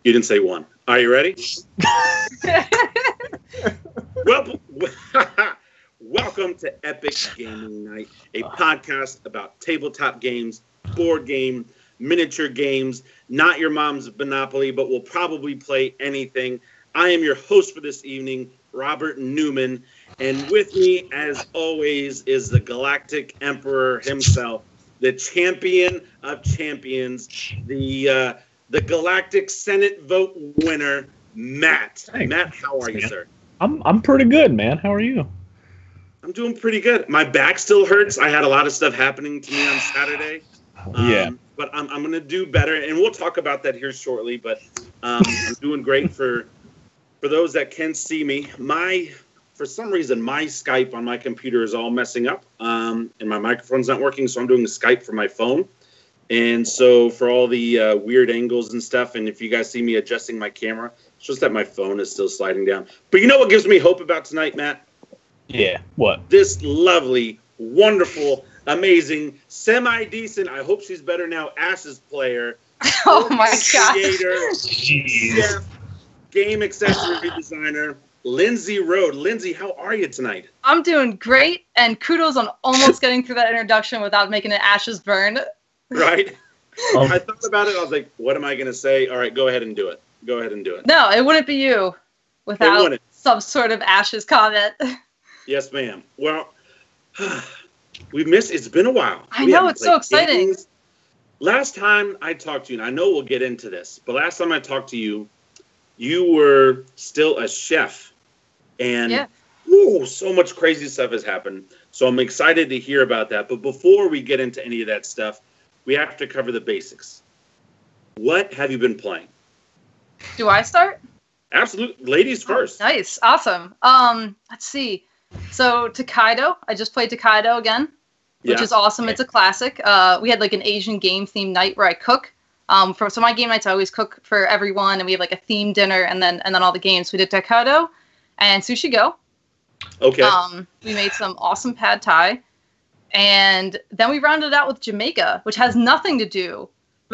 You didn't say one. Are you ready? Well, welcome to Epic Gaming Night, a podcast about tabletop games, board game, miniature games, not your mom's Monopoly, but we'll probably play anything. I am your host for this evening, Robert Newman, and with me, as always, is the Galactic Emperor himself, the champion of champions, the Galactic Senate vote winner, Matt. Thanks. Matt, how are you, sir? I'm pretty good, man. How are you? I'm doing pretty good. My back still hurts. I had a lot of stuff happening to me on Saturday. But I'm going to do better, and we'll talk about that here shortly. But I'm doing great for those that can see me. For some reason, my Skype on my computer is all messing up, and my microphone's not working, so I'm doing Skype from my phone. And so for all the weird angles and stuff, and if you guys see me adjusting my camera, it's just that my phone is still sliding down. But you know what gives me hope about tonight, Matt? Yeah, what? This lovely, wonderful, amazing, semi-decent, I hope she's better now, Ashes player. Oh my God. Creator, chef, game accessory designer, Lindsey Road. Lindsey, how are you tonight? I'm doing great, and kudos on almost getting through that introduction without making an ashes burn. Right? I thought about it. I was like, what am I going to say? All right, go ahead and do it. Go ahead and do it. No, it wouldn't be you without some sort of ashes comment. Yes, ma'am. Well, it's been a while. I know, it's so exciting. Games. Last time I talked to you, and I know we'll get into this, but last time I talked to you, you were still a chef. And so much crazy stuff has happened. So I'm excited to hear about that. But before we get into any of that stuff, we have to cover the basics. What have you been playing? Do I start? Absolutely. Ladies first. Oh, nice. Awesome. Let's see. So Tokaido. I just played Tokaido again, which is awesome. It's a classic. We had like an Asian game themed night where I cook. So my game nights, I always cook for everyone, and we have like a themed dinner and then all the games. We did Tokaido and Sushi Go. Okay. We made some awesome pad thai. And then we rounded it out with Jamaica, which has nothing to do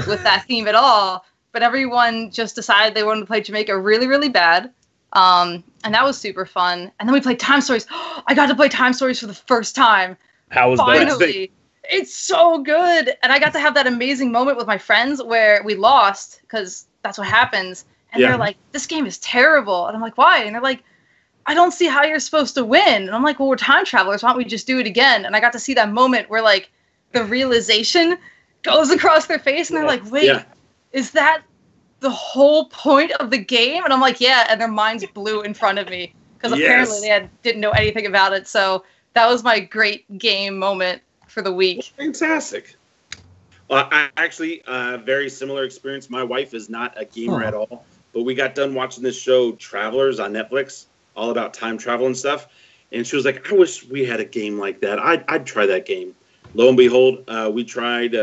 with that theme at all. But everyone just decided they wanted to play Jamaica really, really bad. And that was super fun. And then we played Time Stories. I got to play Time Stories for the first time. How was that? Finally. It's so good. And I got to have that amazing moment with my friends where we lost, because that's what happens. And they're like, this game is terrible. And I'm like, why? And they're like, I don't see how you're supposed to win. And I'm like, well, we're time travelers. Why don't we just do it again? And I got to see that moment where, like, the realization goes across their face. And they're like, wait, is that the whole point of the game? And I'm like, yeah. And their minds blew in front of me. Because apparently they didn't know anything about it. So that was my great game moment for the week. Fantastic. Well, I actually, very similar experience. My wife is not a gamer at all. But we got done watching this show, Travelers, on Netflix. All about time travel and stuff. And she was like, I wish we had a game like that. I'd try that game. Lo and behold, we tried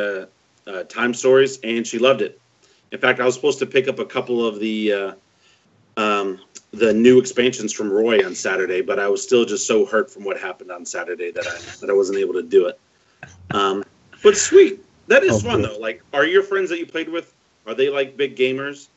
Time Stories, and she loved it. In fact, I was supposed to pick up a couple of the new expansions from Roy on Saturday, but I was still just so hurt from what happened on Saturday that I wasn't able to do it. But sweet. That is fun, though. Like, are your friends that you played with, are they like big gamers?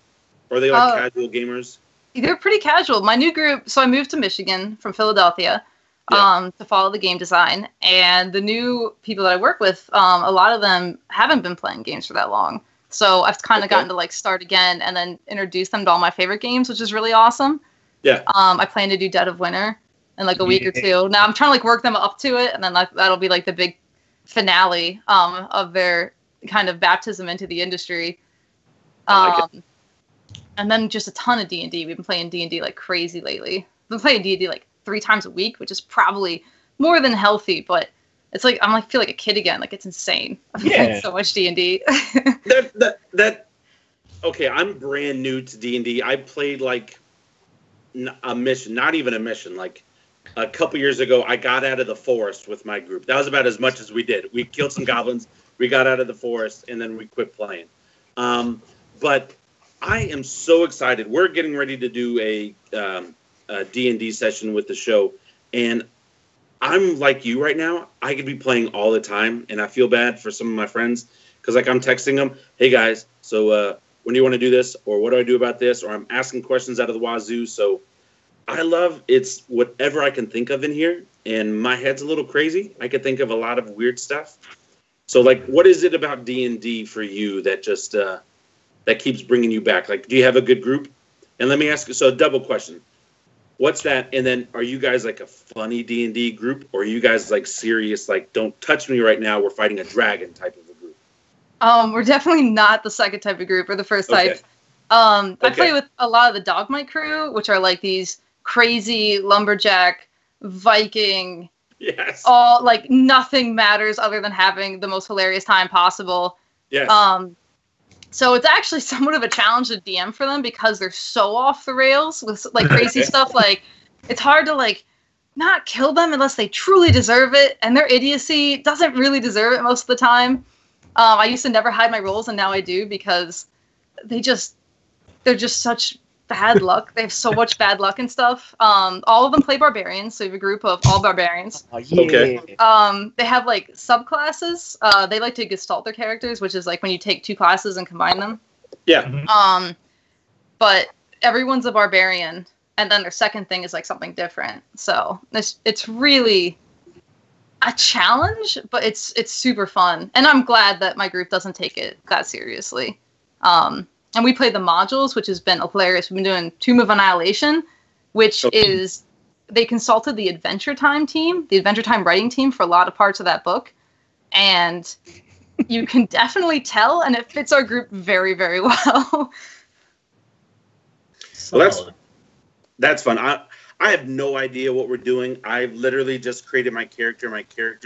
Or are they like casual gamers? They're pretty casual. My new group, so I moved to Michigan from Philadelphia to follow the game design. And the new people that I work with, a lot of them haven't been playing games for that long. So I've kind of gotten to like start again and then introduce them to all my favorite games, which is really awesome. Yeah. I plan to do Dead of Winter in like a week or two. Now I'm trying to like work them up to it, and then that'll be like the big finale of their kind of baptism into the industry. And then just a ton of D&D. We've been playing D&D like crazy lately. We've been playing D&D like 3 times a week, which is probably more than healthy, but it's like I feel like a kid again. Like, it's insane. I've been playing so much D&D. Okay, I'm brand new to D&D. I played like a mission, not even a mission. Like a couple years ago, I got out of the forest with my group. That was about as much as we did. We killed some goblins. We got out of the forest, and then we quit playing. But I am so excited. We're getting ready to do a D&D session with the show, and I'm like you right now. I could be playing all the time, and I feel bad for some of my friends because, like, I'm texting them, "Hey guys, so when do you want to do this? Or what do I do about this? Or I'm asking questions out of the wazoo. So I love it's whatever I can think of in here. And my head's a little crazy. I could think of a lot of weird stuff. So, like, what is it about D&D for you that just that keeps bringing you back? Like, do you have a good group? And let me ask you, so a double question. What's that? And then are you guys like a funny D&D group? Or are you guys like serious, like, don't touch me right now, we're fighting a dragon type of a group? We're definitely not the second type of group or the first type. I play with a lot of the Dogmite crew, which are like these crazy lumberjack, Viking, yes, all like nothing matters other than having the most hilarious time possible. Yes. So it's actually somewhat of a challenge to DM for them because they're so off the rails with like crazy stuff. Like it's hard to like not kill them unless they truly deserve it, and their idiocy doesn't really deserve it most of the time. I used to never hide my rolls, and now I do because they're just such bad luck. They have so much bad luck and stuff. All of them play barbarians, so you have a group of all barbarians. Yeah. Okay. They have like subclasses. They like to gestalt their characters, which is like when you take two classes and combine them. Yeah. But everyone's a barbarian, and then their second thing is like something different. So it's really a challenge, but it's super fun, and I'm glad that my group doesn't take it that seriously. And we play the modules, which has been hilarious. We've been doing Tomb of Annihilation, which is they consulted the Adventure Time team, the Adventure Time writing team, for a lot of parts of that book, and you can definitely tell, and it fits our group very, very well. Well, that's fun. I have no idea what we're doing. I've literally just created my character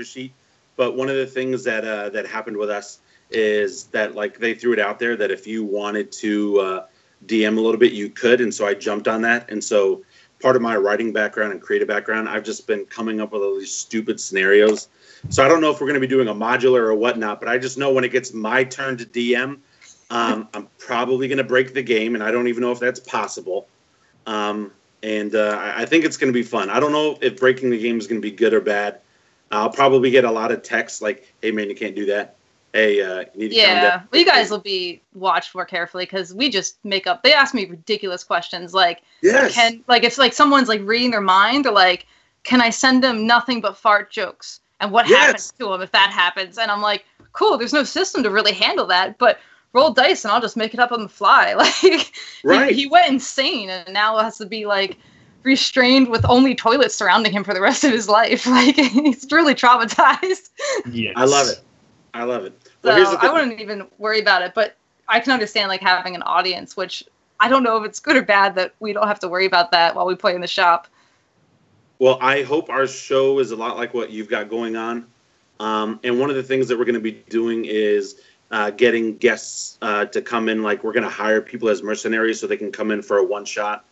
sheet. But one of the things that happened with us is that like they threw it out there that if you wanted to DM a little bit, you could. And so I jumped on that. And so part of my writing background and creative background, I've just been coming up with all these stupid scenarios. So I don't know if we're going to be doing a modular or whatnot, but I just know when it gets my turn to DM, I'm probably going to break the game. And I don't even know if that's possible. I think it's going to be fun. I don't know if breaking the game is going to be good or bad. I'll probably get a lot of texts like, hey, man, you can't do that. Hey, you need to calm down. Well, you guys will be watched more carefully because we just make up. They ask me ridiculous questions like, yes. If like someone's like reading their mind, they're like, can I send them nothing but fart jokes? And what happens to them if that happens? And I'm like, cool, there's no system to really handle that, but roll dice and I'll just make it up on the fly. Like, right. he went insane and now has to be like restrained with only toilets surrounding him for the rest of his life. Like, he's really traumatized. Yes. I love it. Well, so here's the thing. I wouldn't even worry about it, but I can understand like having an audience, which I don't know if it's good or bad that we don't have to worry about that while we play in the shop. Well, I hope our show is a lot like what you've got going on. And one of the things that we're going to be doing is getting guests to come in. Like, we're going to hire people as mercenaries so they can come in for a one-shot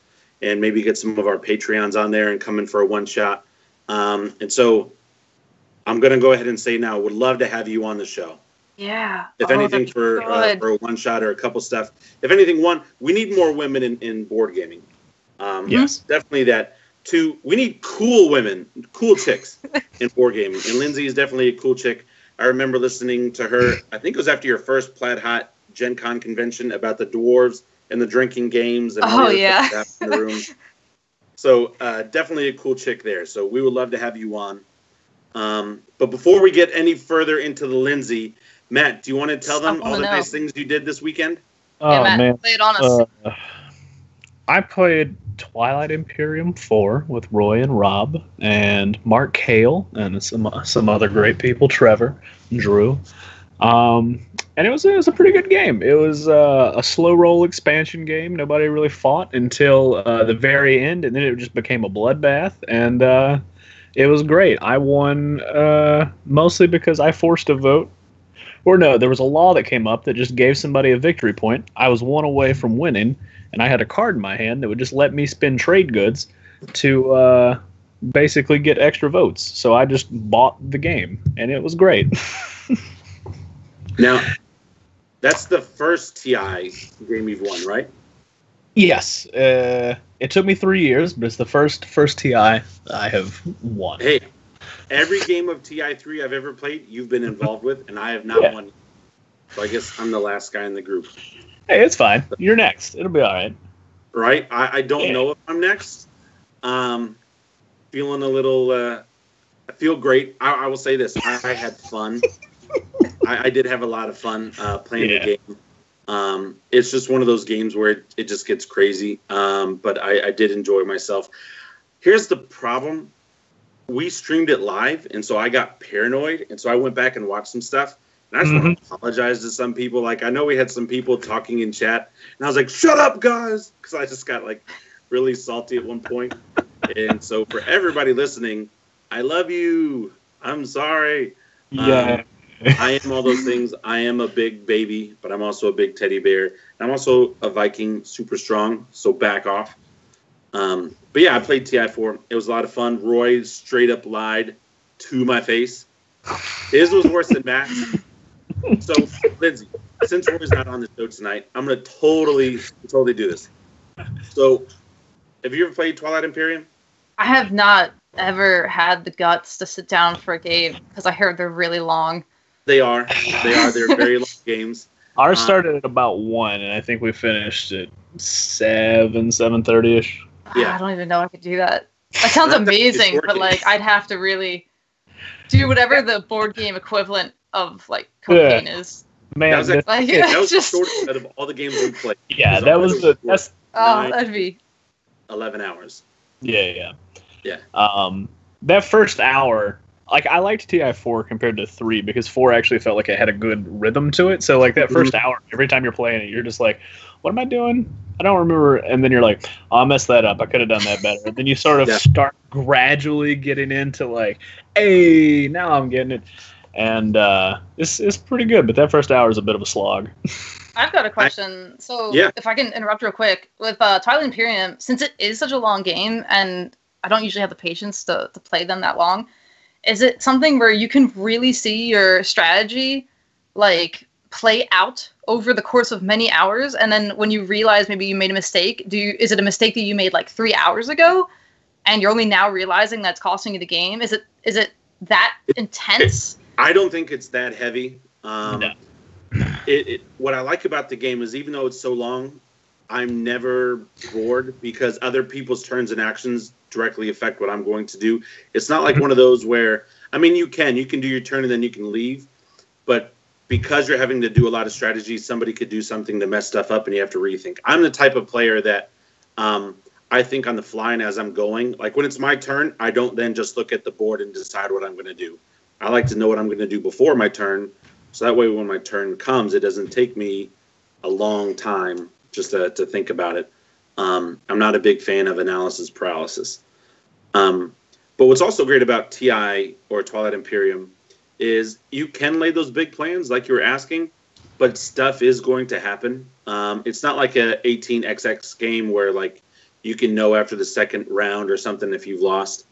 and maybe get some of our Patreons on there and come in for a one-shot. And so I'm going to go ahead and say now, would love to have you on the show. Yeah. If anything, for a one-shot or a couple stuff. If anything, one, we need more women in board gaming. Yes. Definitely that. Two, we need cool women, cool chicks in board gaming. And Lindsey is definitely a cool chick. I remember listening to her, I think it was after your first Plaid Hat Gen Con convention about the dwarves and the drinking games. And all the other stuff in the room. So definitely a cool chick there. So we would love to have you on. But before we get any further into the Lindsey, Matt, do you want to tell them all the nice things you did this weekend? Oh, Matt, man. Lay it on us. I played Twilight Imperium 4 with Roy and Rob and Mark Hale and some other great people, Trevor and Drew. And it was a pretty good game. It was a slow roll expansion game. Nobody really fought until the very end, and then it just became a bloodbath. And it was great. I won mostly because I forced a vote. Or no, there was a law that came up that just gave somebody a victory point. I was one away from winning, and I had a card in my hand that would just let me spend trade goods to basically get extra votes. So I just bought the game, and it was great. Now, that's the first TI game you've won, right? Yes. It took me 3 years, but it's the first TI I have won. Hey, every game of TI3 I've ever played, you've been involved with, and I have not won. So I guess I'm the last guy in the group. Hey, it's fine. You're next. It'll be all right. Right? I don't know if I'm next. Feeling a little. I feel great. I will say this. I had fun. I did have a lot of fun playing the game. It's just one of those games where it just gets crazy. But I did enjoy myself. Here's the problem. We streamed it live, and so I got paranoid, and so I went back and watched some stuff. And I just want to apologize to some people. Like, I know we had some people talking in chat, and I was like, shut up, guys, because I just got, like, really salty at one point. And so for everybody listening, I love you. I'm sorry. Yeah. I am all those things. I am a big baby, but I'm also a big teddy bear. And I'm also a Viking, super strong, so back off. But yeah, I played TI4. It was a lot of fun. Roy straight up lied to my face. His was worse than Matt's. So, Lindsey, since Roy's not on the show tonight, I'm going to totally do this. So, have you ever played Twilight Imperium? I have not ever had the guts to sit down for a game because I heard they're really long. They are. They're very long games. Ours started at about 1, and I think we finished at 7:30ish. Yeah. I don't even know I could do that. That sounds amazing, but like I'd have to really do whatever the board game equivalent of like cocaine is. Man, that was just the shortest out of all the games we played. Yeah, that was that's. That'd be 11 hours. Yeah. That first hour, like I liked TI4 compared to 3 because 4 actually felt like it had a good rhythm to it. So like that first hour, every time you're playing it, you're just like, what am I doing? I don't remember. And then you're like, oh, I messed that up. I could have done that better. And then you sort of start gradually getting into like, hey, now I'm getting it. And it's pretty good, but that first hour is a bit of a slog. I've got a question. If I can interrupt real quick. With Twilight Imperium, since it is such a long game, and I don't usually have the patience to play them that long, is it something where you can really see your strategy like play out over the course of many hours, and then when you realize maybe you made a mistake, is it a mistake that you made like 3 hours ago, and you're only now realizing that's costing you the game? Is it that intense? I don't think it's that heavy. No. What I like about the game is even though it's so long, I'm never bored because other people's turns and actions directly affect what I'm going to do. It's not like one of those where, I mean, you can do your turn and then you can leave, but because you're having to do a lot of strategy, somebody could do something to mess stuff up and you have to rethink. I'm the type of player that I think on the fly and as I'm going. Like when it's my turn, I don't then just look at the board and decide what I'm going to do. I like to know what I'm going to do before my turn, so that way when my turn comes, it doesn't take me a long time just to think about it. I'm not a big fan of analysis paralysis. But what's also great about TI or Twilight Imperium is you can lay those big plans like you were asking, but stuff is going to happen. It's not like a 18xx game where like you can know after the second round or something if you've lost.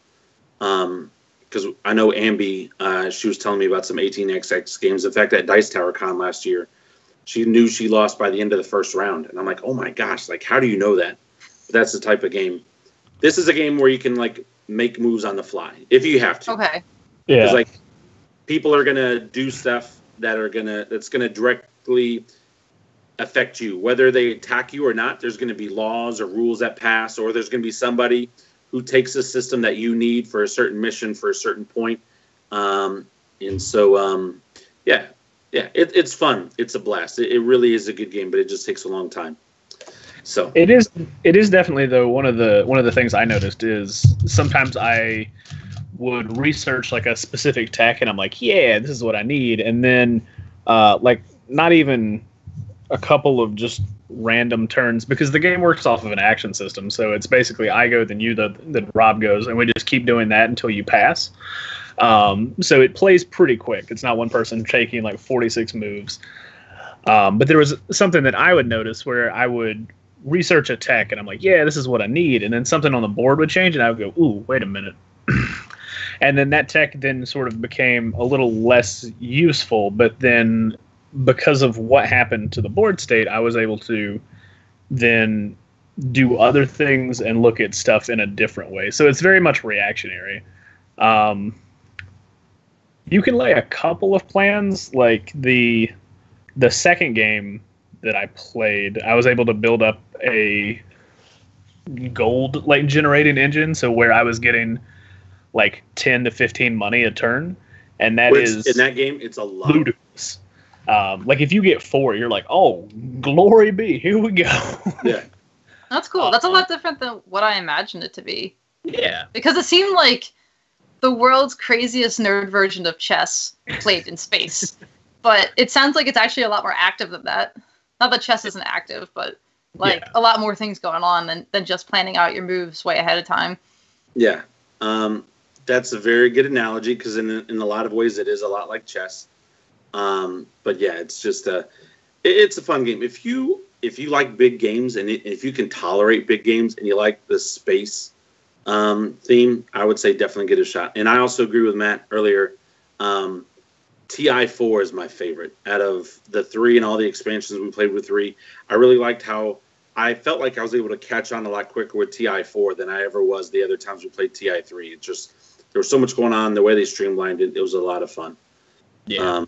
Because I know Ambi, she was telling me about some 18xx games. In fact, at Dice Tower Con last year, she knew she lost by the end of the first round. And I'm like, oh my gosh, like, how do you know that? But that's the type of game. This is a game where you can, like, make moves on the fly, if you have to. Okay. Yeah. Because, like, people are going to do stuff that's going to directly affect you. Whether they attack you or not, there's going to be laws or rules that pass, or there's going to be somebody who takes a system that you need for a certain mission for a certain point. It's fun. It's a blast. It really is a good game, but it just takes a long time. So it is definitely though one of the things I noticed is sometimes I would research like a specific tech and I'm like, yeah, this is what I need, and then like not even a couple of just random turns, because the game works off of an action system. So it's basically I go, then you, then Rob goes, and we just keep doing that until you pass. So it plays pretty quick. It's not one person taking like 46 moves. But there was something that I would notice where I would research a tech and I'm like, yeah, this is what I need. And then something on the board would change and I would go, ooh, wait a minute. And then that tech then sort of became a little less useful, but then because of what happened to the board state, I was able to then do other things and look at stuff in a different way. So it's very much reactionary. You can lay a couple of plans, like the the second game that I played, I was able to build up a gold like generating engine, so where I was getting like 10 to 15 money a turn, and that is in that game it's a lot. Ludicrous. Like if you get 4, you're like, oh, glory be, here we go. Yeah, that's cool. That's a lot different than what I imagined it to be. Yeah, because it seemed like the world's craziest nerd version of chess played in space. But it sounds like it's actually a lot more active than that. Not that chess isn't active, but like a lot more things going on than just planning out your moves way ahead of time. Yeah. That's a very good analogy because in a lot of ways it is a lot like chess. But yeah, it's just it's a fun game. If you like big games and if you can tolerate big games and you like the space theme, I would say definitely give it a shot. And I also agree with Matt earlier. TI4 is my favorite out of the 3 and all the expansions we played with 3. I really liked how I felt like I was able to catch on a lot quicker with TI4 than I ever was the other times we played TI3. It just, there was so much going on. The way they streamlined it, it was a lot of fun. Yeah.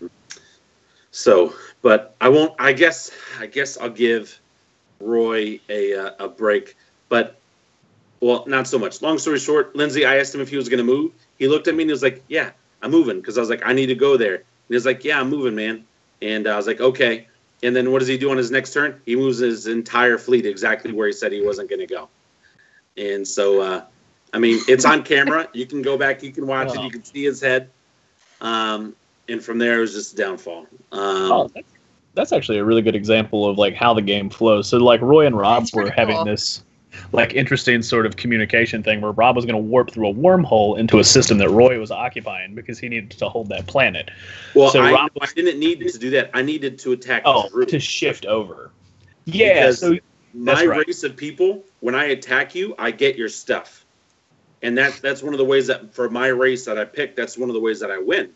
But I won't. I guess I'll give Roy a break. But well, not so much. Long story short, Lindsey, I asked him if he was going to move. He looked at me and he was like, "Yeah, I'm moving," because I was like, "I need to go there." And he was like, "Yeah, I'm moving, man." And I was like, "Okay." And then what does he do on his next turn? He moves his entire fleet exactly where he said he wasn't going to go. And so, I mean, it's on camera. You can go back. You can watch it. You can see his head. And from there, it was just a downfall. That's actually a really good example of like how the game flows. So like Roy and Rob were having cool. this like interesting sort of communication thing where Rob was going to warp through a wormhole into a system that Roy was occupying because he needed to hold that planet. Well, so I didn't need to do that. I needed to attack Drew. To shift over. Yeah, because so my race of people, when I attack you, I get your stuff. And that's one of the ways that for my race that I picked, that's one of the ways that I win.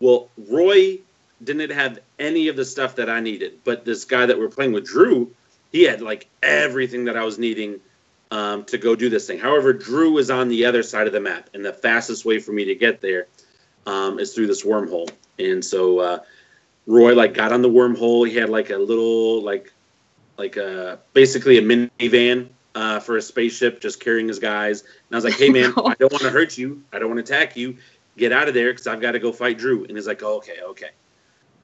Well, Roy didn't have any of the stuff that I needed, but this guy that we're playing with, Drew, he had like everything that I was needing to go do this thing. However, Drew is on the other side of the map, and the fastest way for me to get there is through this wormhole. And so Roy like got on the wormhole. He had like a little basically a minivan for a spaceship, just carrying his guys. And I was like, "Hey man, I don't want to hurt you. I don't want to attack you. Get out of there because I've got to go fight Drew." And he's like, "Oh, okay."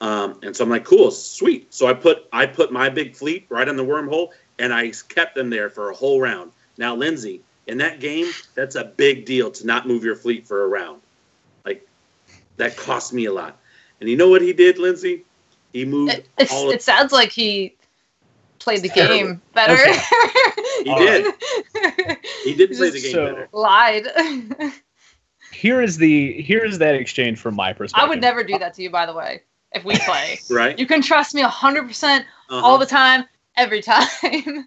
And so I'm like, "Cool, sweet." So I put my big fleet right on the wormhole, and I kept them there for a whole round. Now, Lindsey, in that game, that's a big deal to not move your fleet for a round. Like, that cost me a lot. And you know what he did, Lindsey? He moved it sounds like he played the game better. Okay. He did. He did play the game better. Lied. Here is that exchange from my perspective. I would never do that to you, by the way, if we play. Right. You can trust me 100% all the time, every time.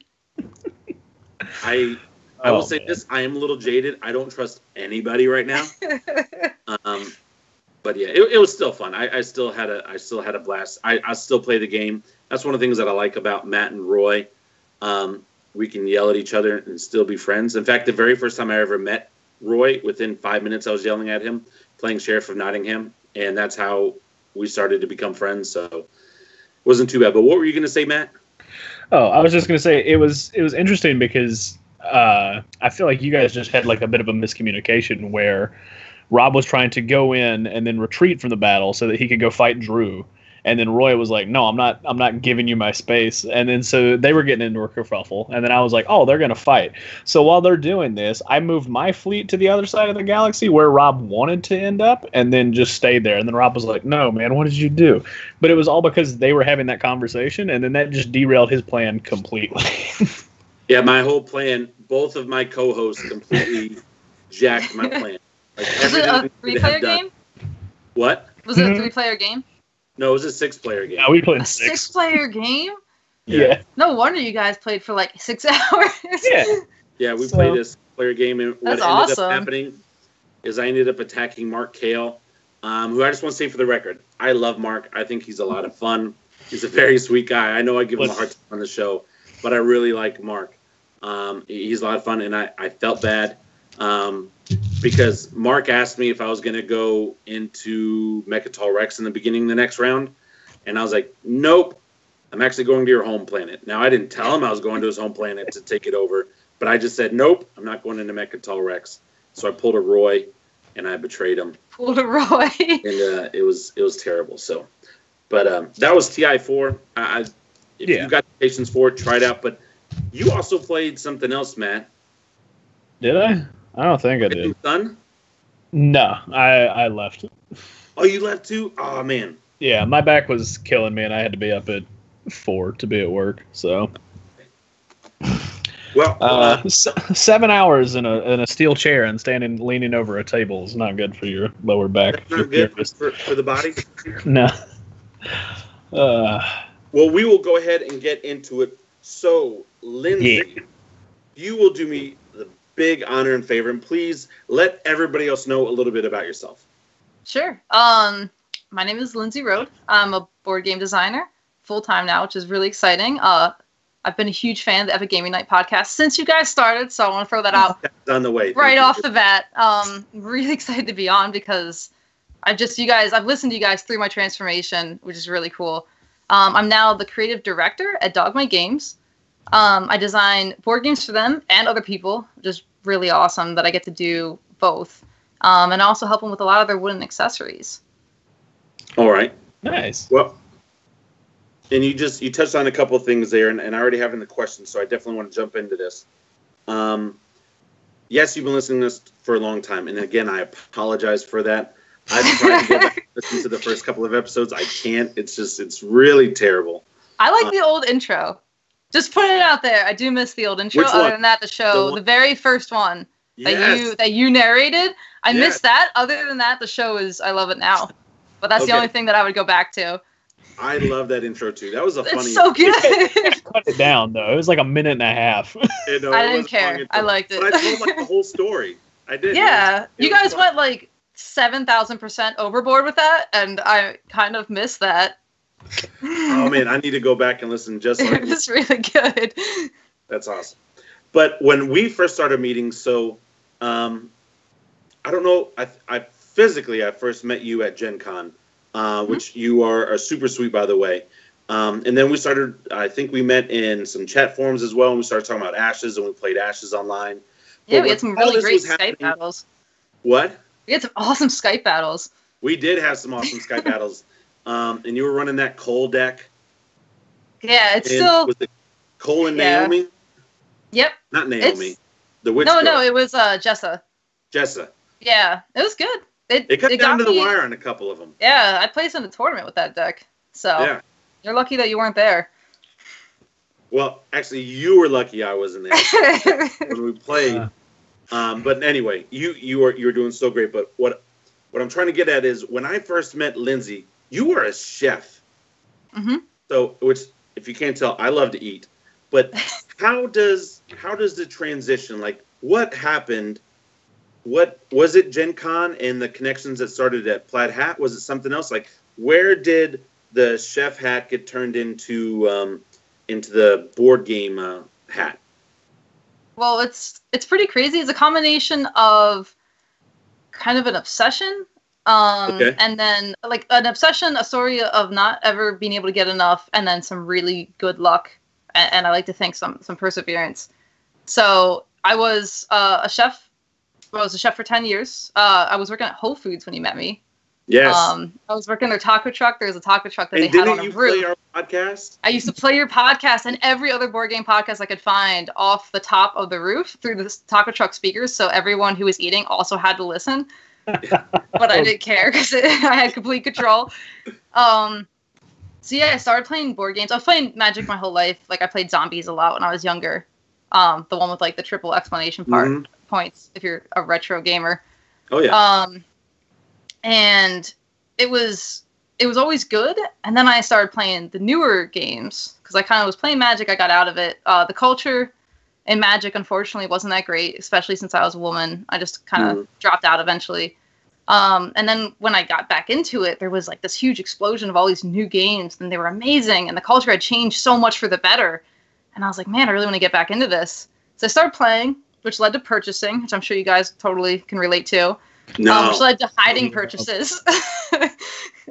I will say this: I am a little jaded. I don't trust anybody right now. But yeah, it was still fun. I still had a blast. I still play the game. That's one of the things that I like about Matt and Roy. We can yell at each other and still be friends. In fact, the very first time I ever met Roy, within 5 minutes I was yelling at him, playing Sheriff of Nottingham, and that's how we started to become friends. So it wasn't too bad. But what were you going to say, Matt? Oh, I was just going to say it was interesting because I feel like you guys just had like a bit of a miscommunication where Rob was trying to go in and then retreat from the battle so that he could go fight Drew. And then Roy was like, "No, I'm not giving you my space." And then so they were getting into a kerfuffle. And then I was like, "Oh, they're gonna fight." So while they're doing this, I moved my fleet to the other side of the galaxy where Rob wanted to end up, and then just stayed there. And then Rob was like, "No, man, what did you do?" But it was all because they were having that conversation, and then that just derailed his plan completely. Yeah, my whole plan. Both of my co-hosts completely jacked my plan. Like, was it a 3-player game? What? Was it a 3-player game? No, it was a 6-player game. Yeah, we played a 6. 6-player game? Yeah. No wonder you guys played for like 6 hours. Yeah, we played this player game, and what ended awesome. up happening is I ended up attacking Mark Kale, who I just want to say for the record, I love Mark. I think he's a lot of fun. He's a very sweet guy. I know I give him a hard time on the show, but I really like Mark. He's a lot of fun, and I felt bad because Mark asked me if I was going to go into Mechatol Rex in the beginning of the next round, And I was like, nope, I'm actually going to your home planet. Now, I didn't tell him I was going to his home planet to take it over, but I just said, nope, I'm not going into Mechatol Rex. So I pulled a Roy, and I betrayed him. Pulled a Roy. And it was terrible. So, but that was TI4. If you got the patience for it, try it out. But you also played something else, Matt. Did I? I don't think I did. Sun? No, I left. Oh, you left too? Oh, man. Yeah, my back was killing me, and I had to be up at 4 to be at work. So, well, 7 hours in a steel chair and leaning over a table is not good for your lower back. That's not good for the body. No. Well, we will go ahead and get into it. So, Lindsey, you will do me the big honor and favor, and please let everybody else know a little bit about yourself. Sure. My name is Lindsey Rode. I'm a board game designer, full-time now, which is really exciting. I've been a huge fan of the Epic Gaming Night podcast since you guys started, so I want to throw that out on the way. Right off the bat. Really excited to be on because I've listened to you guys through my transformation, which is really cool. I'm now the creative director at Dogma Games. I design board games for them and other people, which is really awesome that I get to do both. And I also help them with a lot of their wooden accessories. All right. Nice. Well, and you touched on a couple of things there, and I already have in the question, so I definitely want to jump into this. Yes, you've been listening to this for a long time, and again, I apologize for that. I've tried to go back and listen to the first couple of episodes. I can't. It's really terrible. I like the old intro. Just putting it out there. I do miss the old intro. Other than that, the very first one that you narrated, I miss that. Other than that, the show I love it now. But that's the only thing that I would go back to. I love that intro too. That was funny. It's so good. Cut it down though. It was like a minute and a half. I didn't care. I liked it. But I told the whole story. I did. Yeah, you guys went 7,000% overboard with that, and I kind of missed that. Oh man, I need to go back and listen. It was really good. That's awesome. But when we first started meeting, so I don't know. I first met you at Gen Con, which you are super sweet, by the way. And then we started. I think we met in some chat forums as well, and we started talking about Ashes, and we played Ashes online. Yeah, we had some really great Skype battles. What? We had some awesome Skype battles. We did have some awesome Skype battles. And you were running that Cole deck. Yeah, it's still... Was it Cole and Naomi? Yep. Not Naomi. The witch girl. No, it was Jessa. Jessa. Yeah, it was good. It got down to the wire on a couple of them. Yeah, I placed in a tournament with that deck. So you're lucky that you weren't there. Well, actually, you were lucky I wasn't there when we played. But anyway, you're doing so great. But what I'm trying to get at is when I first met Lindsey, you were a chef. Mm-hmm. So, which if you can't tell, I love to eat. But how does the transition? Like, what happened? What was it? Gen Con and the connections that started at Plaid Hat? Was it something else? Like, where did the chef hat get turned into the board game hat? Well, it's pretty crazy. It's a combination of kind of an obsession, and then like an obsession, a story of not ever being able to get enough, and then some really good luck, and I like to think some perseverance. So I was a chef. I was a chef for 10 years. I was working at Whole Foods when you met me. Yes. I was working their taco truck. There's a taco truck that and they had on a roof. Didn't you play our podcast? I used to play your podcast and every other board game podcast I could find off the top of the roof through the taco truck speakers. So everyone who was eating also had to listen. But I didn't care because I had complete control. So yeah, I started playing board games. I was playing Magic my whole life. Like I played Zombies a lot when I was younger. The one with like the triple exclamation points if you're a retro gamer. Oh yeah. And it was always good. And then I started playing the newer games because I kind of was playing Magic. I got out of it. The culture in Magic, unfortunately, wasn't that great, especially since I was a woman. I just kind of dropped out eventually. And then when I got back into it, there was like this huge explosion of all these new games, and they were amazing. And the culture had changed so much for the better. And I was like, man, I really want to get back into this. So I started playing, which led to purchasing, which I'm sure you guys totally can relate to. No. Which led to hiding purchases.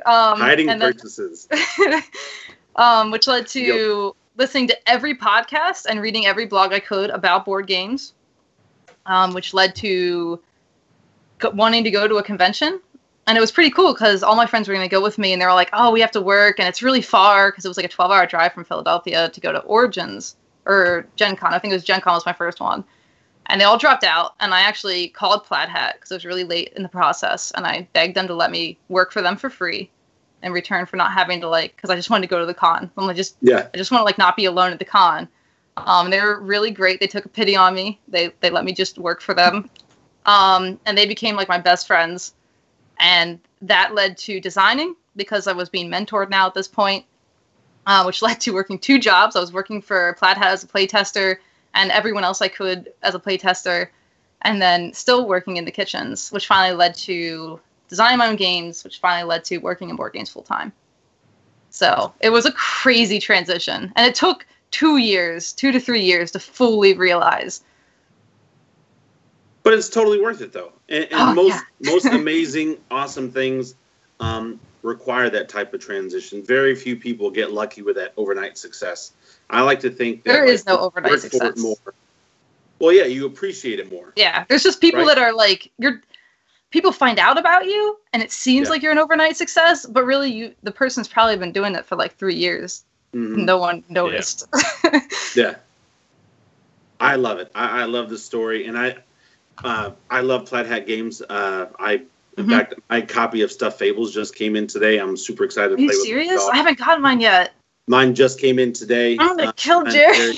Hiding purchases. Which led to listening to every podcast and reading every blog I could about board games. Which led to wanting to go to a convention. And it was pretty cool because all my friends were going to go with me, and they were like, oh, we have to work, and it's really far because it was like a 12-hour drive from Philadelphia to go to Origins or Gen Con. I think it was Gen Con was my first one. And they all dropped out, and I actually called Plaid Hat because it was really late in the process, and I begged them to let me work for them for free in return for not having to, like, because I just wanted to go to the con. I just want to, like, not be alone at the con. They were really great. They took a pity on me. They let me just work for them. And they became, like, my best friends. And that led to designing because I was being mentored now at this point, which led to working 2 jobs. I was working for Plaid Hat as a playtester and everyone else I could as a playtester, and then still working in the kitchens, which finally led to designing my own games, which finally led to working in board games full time. So it was a crazy transition, and it took 2 to 3 years to fully realize. But it's totally worth it, though. And most amazing, awesome things require that type of transition. Very few people get lucky with that overnight success. I like to think that there is no overnight success. More. Well, yeah, you appreciate it more. Yeah, there's just people that are like, people find out about you, and it seems like you're an overnight success, but really, the person's probably been doing it for like 3 years. Mm-hmm. No one noticed. Yeah. I love it. I love the story, and I love Plaid Hat games. In fact, my copy of Stuffed Fables just came in today. I'm super excited to play with it. Are you serious? I haven't gotten mine yet. Mine just came in today. I'm gonna kill Jerry.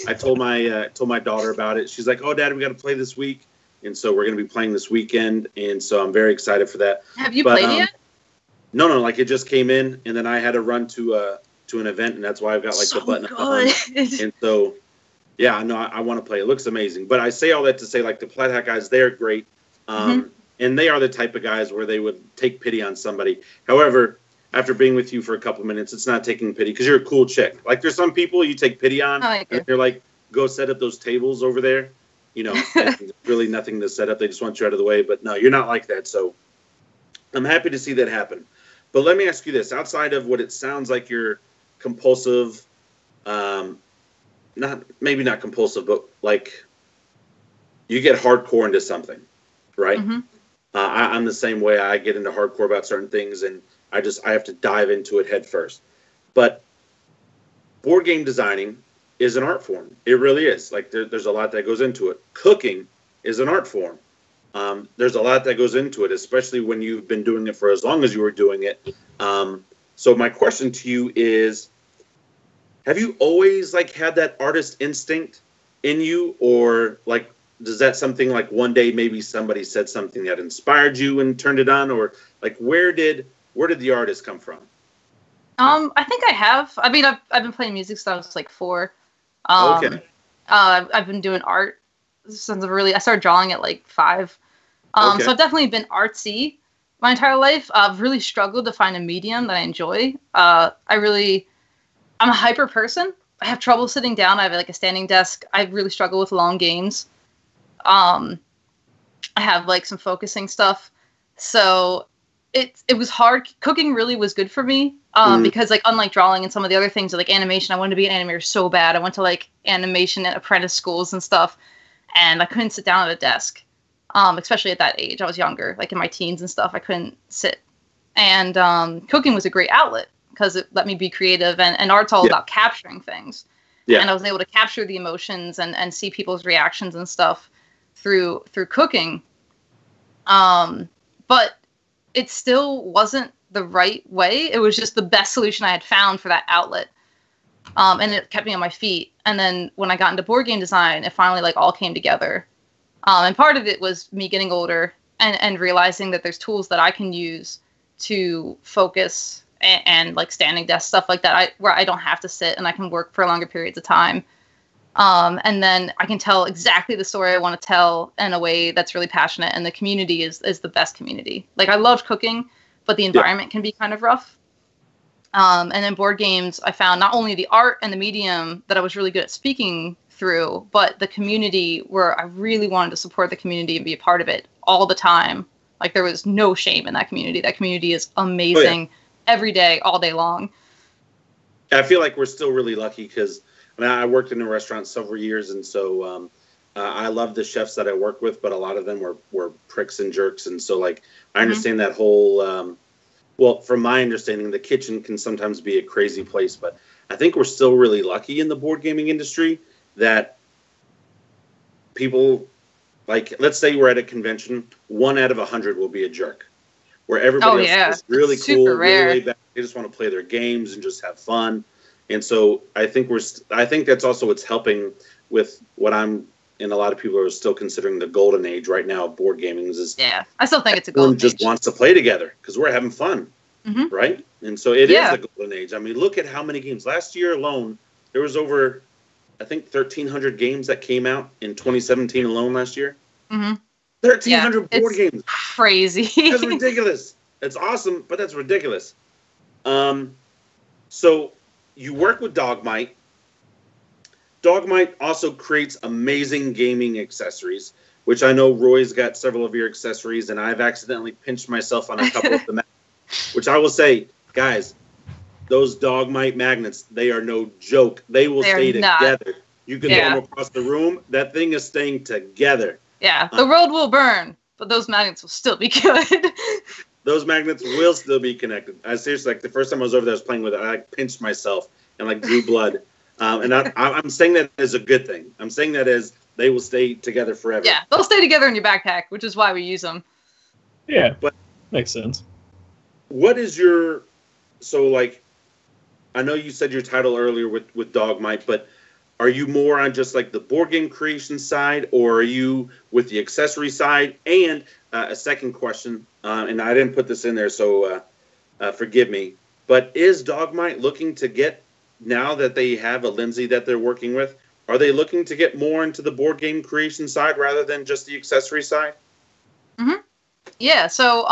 I told my daughter about it. She's like, "Oh, Dad, we got to play this week," and so we're gonna be playing this weekend. And so I'm very excited for that. Have you played it yet? No. Like it just came in, and then I had to run to an event, and that's why I've got like the button up on. And so, yeah, no, I want to play. It looks amazing. But I say all that to say, like the Plaid Hat guys, they're great. And they are the type of guys where they would take pity on somebody. However, after being with you for a couple minutes, it's not taking pity because you're a cool chick. Like there's some people you take pity on, and they're like, go set up those tables over there. You know, there's really nothing to set up. They just want you out of the way. But no, you're not like that. So I'm happy to see that happen. But let me ask you this. Outside of what it sounds like you're compulsive, maybe not compulsive, but like you get hardcore into something, right? I'm the same way. I get into hardcore about certain things, and I have to dive into it head first. But board game designing is an art form. It really is. Like there's a lot that goes into it. Cooking is an art form. There's a lot that goes into it, especially when you've been doing it for as long as you were doing it. So my question to you is, have you always like had that artist instinct in you, or like does that something like one day maybe somebody said something that inspired you and turned it on, or like where did the artist come from? I think I have. I mean, I've been playing music since I was like 4. Okay. I've been doing art since I started drawing at like 5. So I've definitely been artsy my entire life. I've really struggled to find a medium that I enjoy. I'm a hyper person. I have trouble sitting down. I have like a standing desk. I really struggle with long games. I have like some focusing stuff. So it was hard. Cooking really was good for me because like unlike drawing and some of the other things like animation, I wanted to be an animator so bad. I went to like animation and apprentice schools and stuff, and I couldn't sit down at a desk, especially at that age. I was younger, like in my teens and stuff. I couldn't sit. And cooking was a great outlet because it let me be creative, and art's all about capturing things. Yeah. And I was able to capture the emotions and see people's reactions and stuff through cooking. But it still wasn't the right way. It was just the best solution I had found for that outlet. And it kept me on my feet. And then when I got into board game design, it finally like all came together. And part of it was me getting older and realizing that there's tools that I can use to focus and like standing desk, stuff like that, where I don't have to sit and I can work for longer periods of time. And then I can tell exactly the story I want to tell in a way that's really passionate. And the community is the best community. Like I loved cooking, but the environment can be kind of rough. And in board games, I found not only the art and the medium that I was really good at speaking through, but the community where I really wanted to support the community and be a part of it all the time Like, there was no shame in that community. That community is amazing every day, all day long. I feel like we're still really lucky because I worked in a restaurant several years, and so I love the chefs that I work with, but a lot of them were pricks and jerks, and so like I understand that whole. Well, from my understanding, the kitchen can sometimes be a crazy place, but I think we're still really lucky in the board gaming industry that people, like, let's say we're at a convention, 1 out of 100 will be a jerk, where everybody else is really cool, really laid back. They just want to play their games and just have fun. And so I think that's also what's helping with what I'm, and a lot of people are still considering the golden age right now of board gaming is I still think it's a golden age. Everyone just wants to play together because we're having fun, right? And so it is the golden age. I mean, look at how many games. Last year alone, there was over, I think, 1,300 games that came out in 2017 alone last year. 1,300 board games. Crazy. That's ridiculous. It's awesome, but that's ridiculous. So you work with Dogmite. Dogmite also creates amazing gaming accessories, which I know Roy's got several of your accessories, and I've accidentally pinched myself on a couple of them, which I will say, guys, those Dogmite magnets, they are no joke. They will stay together. You can throw them across the room. That thing is staying together. Yeah, the world will burn, but those magnets will still be good. Those magnets will still be connected. I seriously, like, the first time I was over there, I was playing with it, I pinched myself and like drew blood. And I'm saying that as a good thing. I'm saying that as they will stay together forever. Yeah, they'll stay together in your backpack, which is why we use them. Yeah, but makes sense. What is your... So, like, I know you said your title earlier with Dogmite, but are you more on just, like, the board game creation side, or are you with the accessory side? And a second question, and I didn't put this in there, so forgive me, but is Dogmite looking to get... Now that they have a Lindsey that they're working with, are they looking to get more into the board game creation side rather than just the accessory side? Yeah, so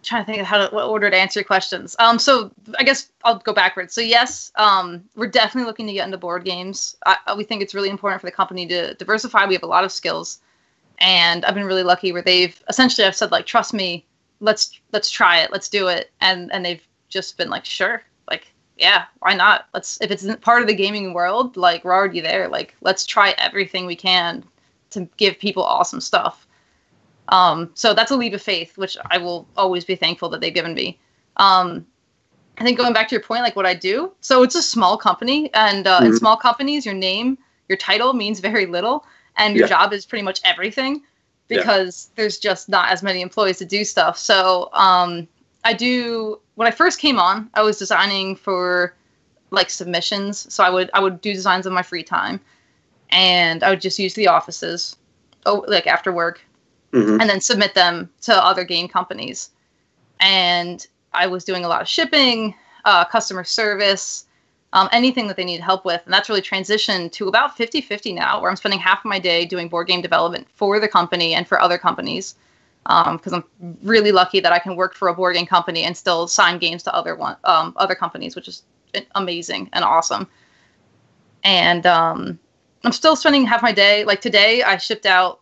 trying to think of what order to answer your questions. So I guess I'll go backwards. So yes, we're definitely looking to get into board games. We think it's really important for the company to diversify. We have a lot of skills, and I've been really lucky where I've said, like, trust me, let's try it, let's do it, and they've just been like, sure, like, yeah, why not? If it's part of the gaming world, like, we're already there. Like, let's try everything we can to give people awesome stuff. So that's a leap of faith, which I will always be thankful that they've given me. I think going back to your point, like, what I do. So it's a small company, and in small companies, your title means very little, and your job is pretty much everything because there's just not as many employees to do stuff. So when I first came on, I was designing for, like, submissions. So I would do designs in my free time, and I would just use the offices, like, after work, and then submit them to other game companies. And I was doing a lot of shipping, customer service, anything that they need help with. And that's really transitioned to about 50-50 now, where I'm spending half of my day doing board game development for the company and for other companies. Because I'm really lucky that I can work for a board game company and still sign games to other companies, which is amazing and awesome. And I'm still spending half my day. Like, today, I shipped out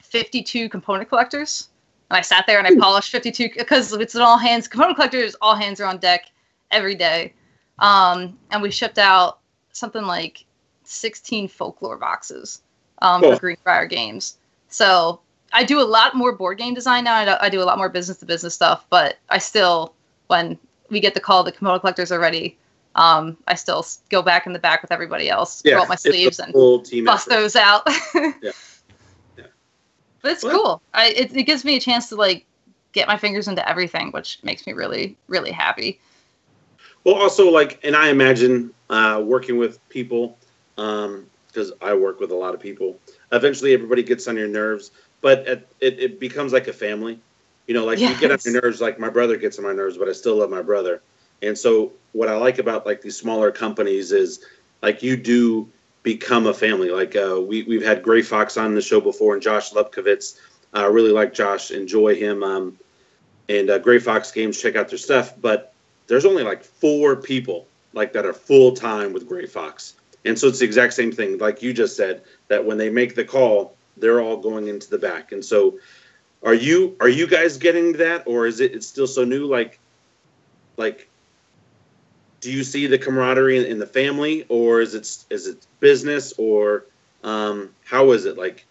52 component collectors, and I sat there and I polished 52 because it's an all hands component collectors. All hands are on deck every day, and we shipped out something like 16 folklore boxes for Greenbrier Games. So I do a lot more board game design now. I do a lot more business-to-business stuff, but I still, when we get the call the component collectors are ready, I still go back in the back with everybody else, roll up my sleeves, and bust those out. But it's cool. It gives me a chance to, like, get my fingers into everything, which makes me really, really happy. Well, also, like, and I imagine working with people, because I work with a lot of people, eventually everybody gets on your nerves. But it becomes like a family. You know, like, you get on your nerves, like my brother gets on my nerves, but I still love my brother. And so what I like about, like, these smaller companies is, like, you do become a family. Like, we've had Gray Fox on the show before, and Josh Lubkovitz. I really like Josh, enjoy him. And Gray Fox Games, check out their stuff. But there's only, like, 4 people, like, that are full-time with Gray Fox. And so it's the exact same thing, like you just said, that when they make the call, they're all going into the back. And so Are you guys getting that, or is it's still so new? Like, do you see the camaraderie in the family, or is it business, or how is it? Like,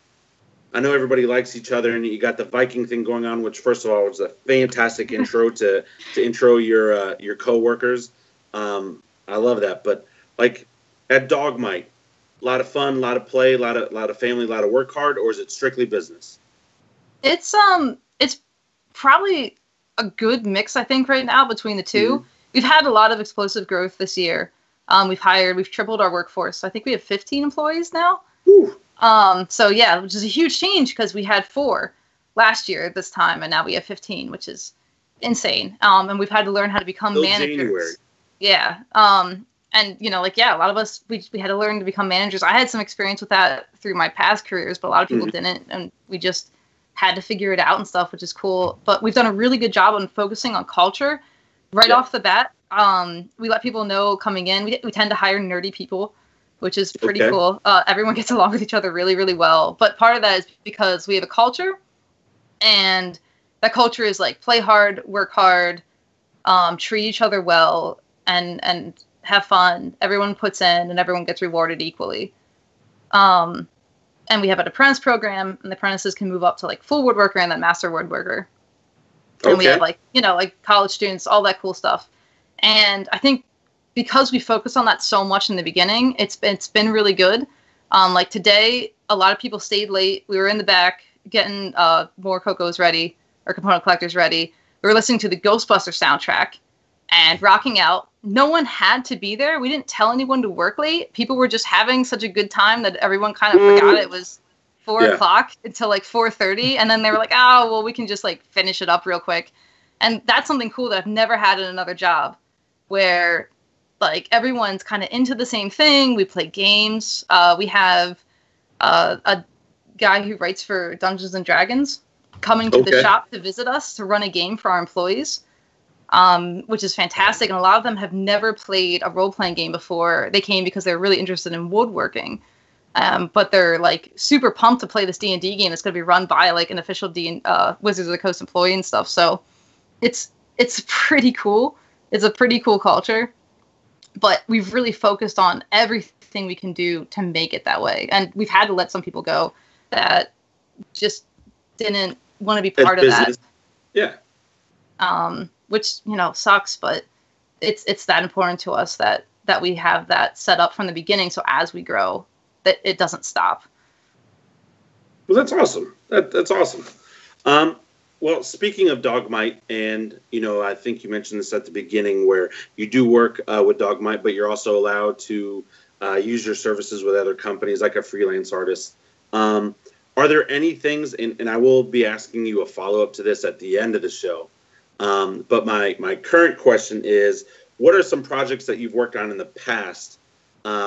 I know everybody likes each other, and you got the Viking thing going on, which first of all was a fantastic intro to intro your coworkers. I love that, but like at Dogmite, a lot of fun, a lot of play, a lot of family, a lot of work hard, or is it strictly business? It's probably a good mix, I think, right now between the two. Mm-hmm. We've had a lot of explosive growth this year. We've tripled our workforce. I think we have 15 employees now. Whew. So yeah, which is a huge change because we had 4 last year at this time, and now we have 15, which is insane. And we've had to learn how to become managers. January. Yeah. And a lot of us, we had to learn to become managers. I had some experience with that through my past careers, but a lot of people didn't, and we just had to figure it out and stuff, which is cool. But we've done a really good job on focusing on culture right off the bat. We let people know coming in. We tend to hire nerdy people, which is pretty cool. Everyone gets along with each other really, really well. But part of that is because we have a culture, and that culture is like play hard, work hard, treat each other well, and have fun. Everyone puts in, and everyone gets rewarded equally. And we have an apprentice program, and the apprentices can move up to like full woodworker and then master woodworker. And we have like college students, all that cool stuff. And I think because we focus on that so much in the beginning, it's been really good. Like today, a lot of people stayed late. We were in the back getting more Cocos ready, or component collectors ready. We were listening to the Ghostbusters soundtrack and rocking out. No one had to be there. We didn't tell anyone to work late. People were just having such a good time that everyone kind of forgot it was 4 o'clock until like 4:30. And then they were like, oh, well, we can just like finish it up real quick. And that's something cool that I've never had in another job, where like everyone's kind of into the same thing. We play games. We have a guy who writes for Dungeons and Dragons coming to the shop to visit us to run a game for our employees. Which is fantastic. And a lot of them have never played a role-playing game before. They came because they're really interested in woodworking. But they're like super pumped to play this D&D game that's going to be run by like an official Wizards of the Coast employee and stuff. So it's pretty cool. It's a pretty cool culture. But we've really focused on everything we can do to make it that way. And we've had to let some people go that just didn't want to be part of that. Yeah. Which, sucks, but it's that important to us that we have that set up from the beginning. So as we grow, that it doesn't stop. Well, that's awesome. That's awesome. Well, speaking of Dogmite, and, I think you mentioned this at the beginning where you do work with Dogmite, but you're also allowed to use your services with other companies like a freelance artist. Are there any things, and I will be asking you a follow-up to this at the end of the show, but my current question is, what are some projects that you've worked on in the past,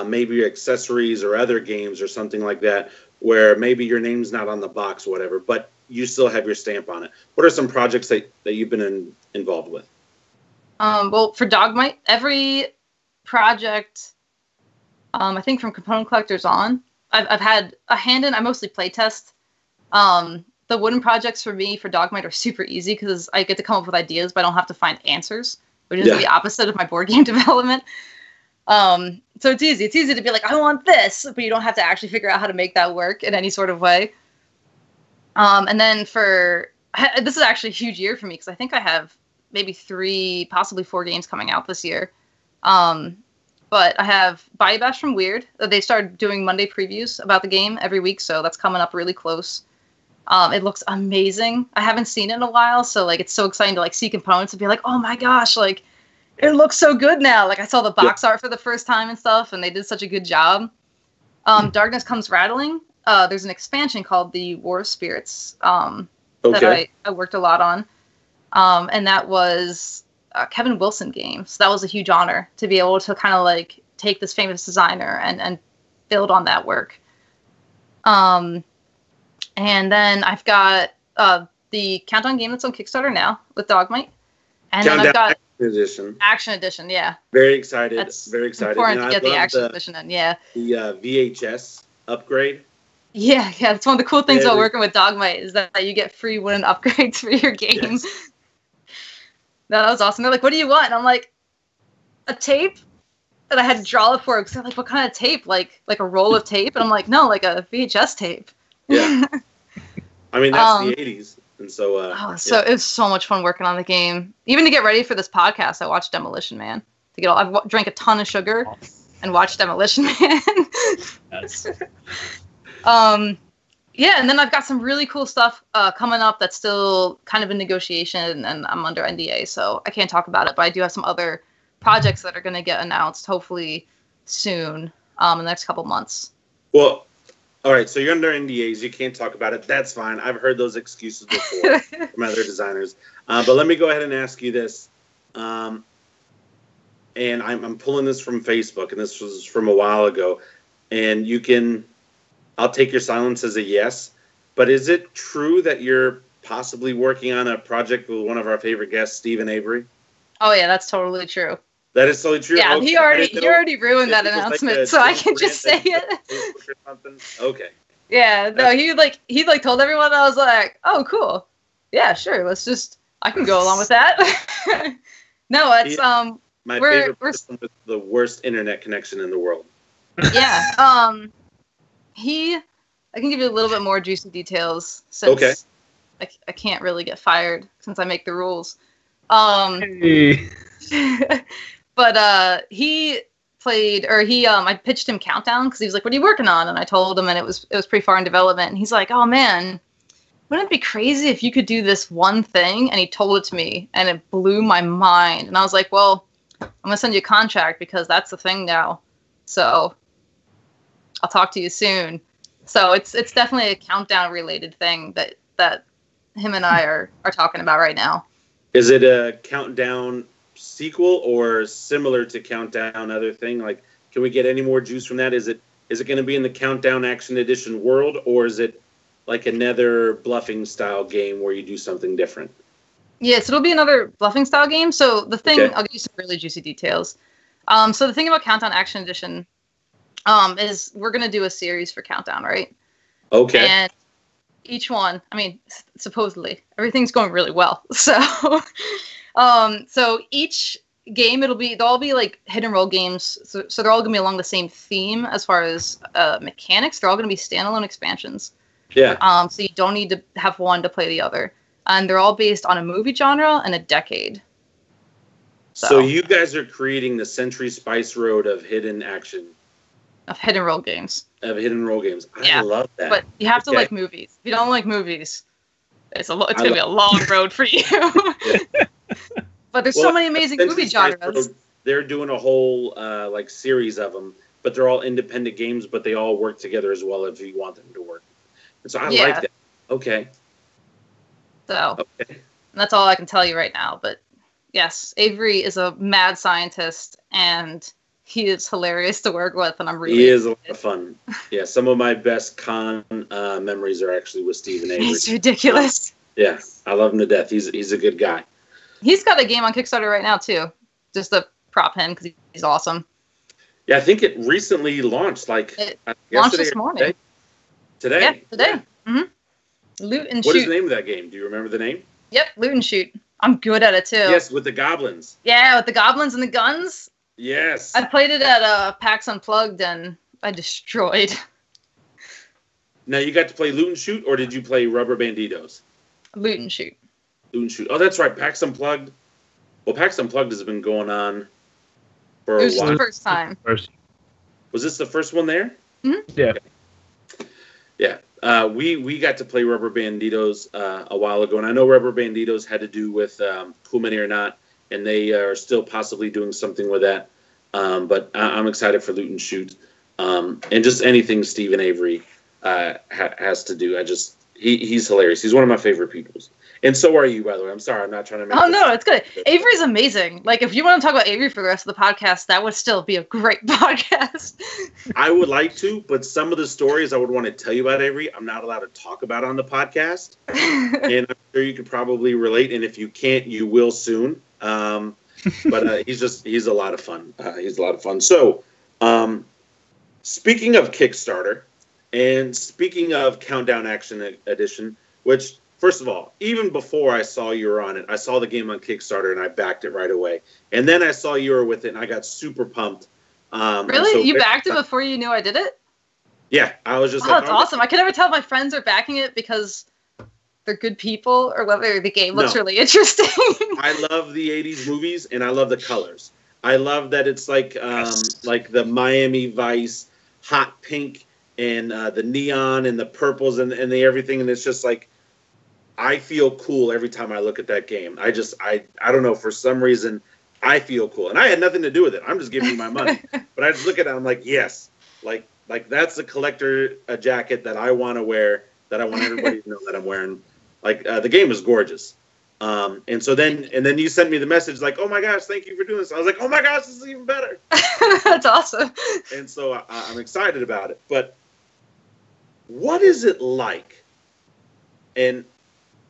maybe accessories or other games or something like that, where maybe your name's not on the box or whatever, but you still have your stamp on it? What are some projects that you've been involved with? Well, for Dogmite, every project, I think from component collectors on, I've had a hand in. I mostly play test. The wooden projects for me for Dogmite are super easy because I get to come up with ideas, but I don't have to find answers, which is the opposite of my board game development. So it's easy. It's easy to be like, I want this, but you don't have to actually figure out how to make that work in any sort of way. And then this is actually a huge year for me because I think I have maybe 3, possibly 4 games coming out this year. But I have Bayou Bash from Weird. They started doing Monday previews about the game every week, so that's coming up really close. It looks amazing. I haven't seen it in a while, so like it's so exciting to like see components and be like, oh my gosh, like it looks so good now. Like I saw the box art for the first time and stuff, and they did such a good job. Darkness Comes Rattling. There's an expansion called the War of Spirits that I worked a lot on. And that was a Kevin Wilson game. So that was a huge honor to be able to kind of like take this famous designer and build on that work. And then I've got the Countdown game that's on Kickstarter now with Dogmite. And then I've got Action Edition, yeah. Very excited. That's very excited. important to get the Action Edition in, yeah. The VHS upgrade. Yeah. That's one of the cool things about working with Dogmite is that you get free wooden upgrades for your game. Yes. That was awesome. They're like, what do you want? And I'm like, a tape? And I had to draw it for it because they're like, what kind of tape? Like a roll of tape? And I'm like, no, like a VHS tape. Yeah. I mean, that's the 80s. And so, it was so much fun working on the game. Even to get ready for this podcast, I watched Demolition Man. I drank a ton of sugar and watched Demolition Man. Yes. Yeah, and then I've got some really cool stuff coming up that's still kind of in negotiation, and I'm under NDA, so I can't talk about it. But I do have some other projects that are going to get announced, hopefully soon, in the next couple months. Well, all right, so you're under NDAs. You can't talk about it. That's fine. I've heard those excuses before from other designers. But let me go ahead and ask you this. And I'm pulling this from Facebook, and this was from a while ago. And I'll take your silence as a yes. But is it true that you're possibly working on a project with one of our favorite guests, Stephen Avery? Oh, yeah, that's totally true. That is totally true. Yeah, okay. he already ruined that announcement, like so I can just say it. Or something? Okay. Yeah, no, he told everyone. I was like, oh, cool. Yeah, sure. I can go along with that. No, it's my favorite person with the worst internet connection in the world. Yeah. I can give you a little bit more juicy details since I can't really get fired since I make the rules. Hey. But he played, or I pitched him Countdown because he was like, "What are you working on?" And I told him, and it was pretty far in development. And he's like, "Oh man, wouldn't it be crazy if you could do this one thing?" And he told it to me, and it blew my mind. And I was like, "Well, I'm gonna send you a contract because that's the thing now. So I'll talk to you soon." So it's definitely a Countdown related thing that him and I are talking about right now. Is it a Countdown sequel or similar to Countdown other thing? Like, can we get any more juice from that? Is it going to be in the Countdown Action Edition world, or is it like another bluffing style game where you do something different? Yes, it'll be another bluffing style game. So the thing, I'll give you some really juicy details. So the thing about Countdown Action Edition is we're going to do a series for Countdown, right? Okay. And each one, I mean, supposedly everything's going really well. So, so each game, they'll all be like hit and roll games. So they're all gonna be along the same theme as far as mechanics. They're all gonna be standalone expansions. Yeah. So you don't need to have one to play the other, and they're all based on a movie genre and a decade. So you guys are creating the Century Spice Road of hidden action. Of hit and roll games. I love that. But you have to like movies. If you don't like movies, it's going to be a long road for you. But there's so many amazing movie genres. They're doing a whole like series of them, but they're all independent games, but they all work together as well if you want them to work. And so I like that. Okay. So and that's all I can tell you right now. But yes, Avery is a mad scientist, and he is hilarious to work with, and I'm really He is a lot of fun. Yeah, some of my best con memories are actually with Stephen Avery. He's ridiculous. Yeah, I love him to death. He's a good guy. He's got a game on Kickstarter right now, too. Just to prop him, because he's awesome. Yeah, I think it recently launched, it launched this morning. Today? Yeah, today. Yeah. Mm-hmm. Loot and Shoot. What is the name of that game? Do you remember the name? Yep, Loot and Shoot. I'm good at it, too. Yes, with the goblins. Yeah, with the goblins and the guns. Yes. I played it at PAX Unplugged, and I destroyed. Now, you got to play Loot and Shoot, or did you play Rubber Banditos? Loot and Shoot. Loot and Shoot. Oh, that's right, PAX Unplugged. Well, PAX Unplugged has been going on for a while. It was the first time. Was this the first one there? Mm-hmm. Yeah. Yeah. We got to play Rubber Banditos a while ago, and I know Rubber Banditos had to do with Cool Mini or Not, and they are still possibly doing something with that. But I'm excited for Loot and Shoot, and just anything Stephen Avery has to do. He's hilarious. He's one of my favorite people. And so are you, by the way. I'm sorry, I'm not trying to make no, it's good. Avery's amazing. Like, if you want to talk about Avery for the rest of the podcast, that would still be a great podcast. I would like to, but some of the stories I would want to tell you about Avery, I'm not allowed to talk about on the podcast. And I'm sure you could probably relate, and if you can't, you will soon. But he's a lot of fun. He's a lot of fun. So, speaking of Kickstarter, And speaking of Countdown Action Edition, which, first of all, even before I saw you were on it, I saw the game on Kickstarter and I backed it right away. And then I saw you were with it and I got super pumped. Really? So you backed it before you knew I did it? Yeah, I was just like, that's awesome. I can never tell if my friends are backing it because they're good people or whether the game looks really interesting. I love the 80s movies and I love the colors. I love that it's like the Miami Vice hot pink and the neon and the purples and the everything, and it's just like I feel cool every time I look at that game. I don't know, for some reason I feel cool, and I had nothing to do with it. I'm just giving you my money, but I just look at it, I'm like, yes, like that's a collector jacket that I want to wear, that I want everybody to know that I'm wearing. Like the game is gorgeous. And then you sent me the message like, oh my gosh, thank you for doing this. I was like, oh my gosh, this is even better. That's awesome. And so I'm excited about it. But what is it like? And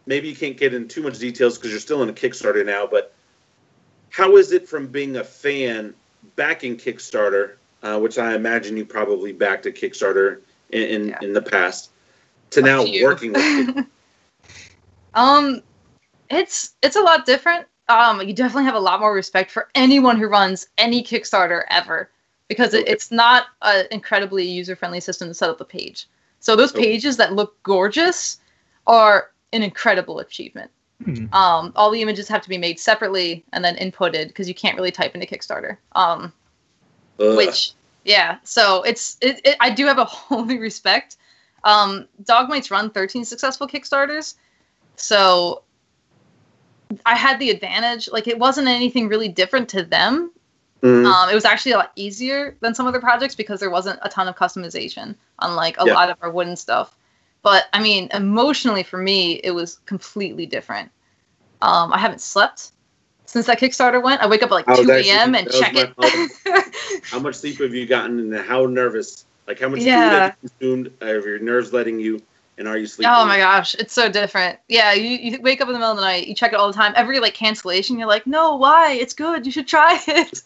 maybe you can't get into too much details because you're still in a Kickstarter now, but how is it from being a fan backing Kickstarter, which I imagine you probably backed a Kickstarter in the past, to now working with it? It's a lot different. You definitely have a lot more respect for anyone who runs any Kickstarter ever, because it's not an incredibly user-friendly system to set up a page. So those pages that look gorgeous are an incredible achievement. All the images have to be made separately and then inputted because you can't really type into Kickstarter. So I do have a whole new respect. Dogmate's run 13 successful Kickstarters, so I had the advantage. Like, it wasn't anything really different to them. It was actually a lot easier than some other projects because there wasn't a ton of customization, unlike a lot of our wooden stuff. But, I mean, emotionally for me, it was completely different. I haven't slept since that Kickstarter went. I wake up at like 2 a.m. and check it. How much sleep have you gotten, and how nervous? Like, how much food have you consumed? Are your nerves letting you? And are you sleeping? Oh my gosh, it's so different. Yeah, you wake up in the middle of the night, you check it all the time. Every cancellation, you're like, no, why? It's good. You should try it.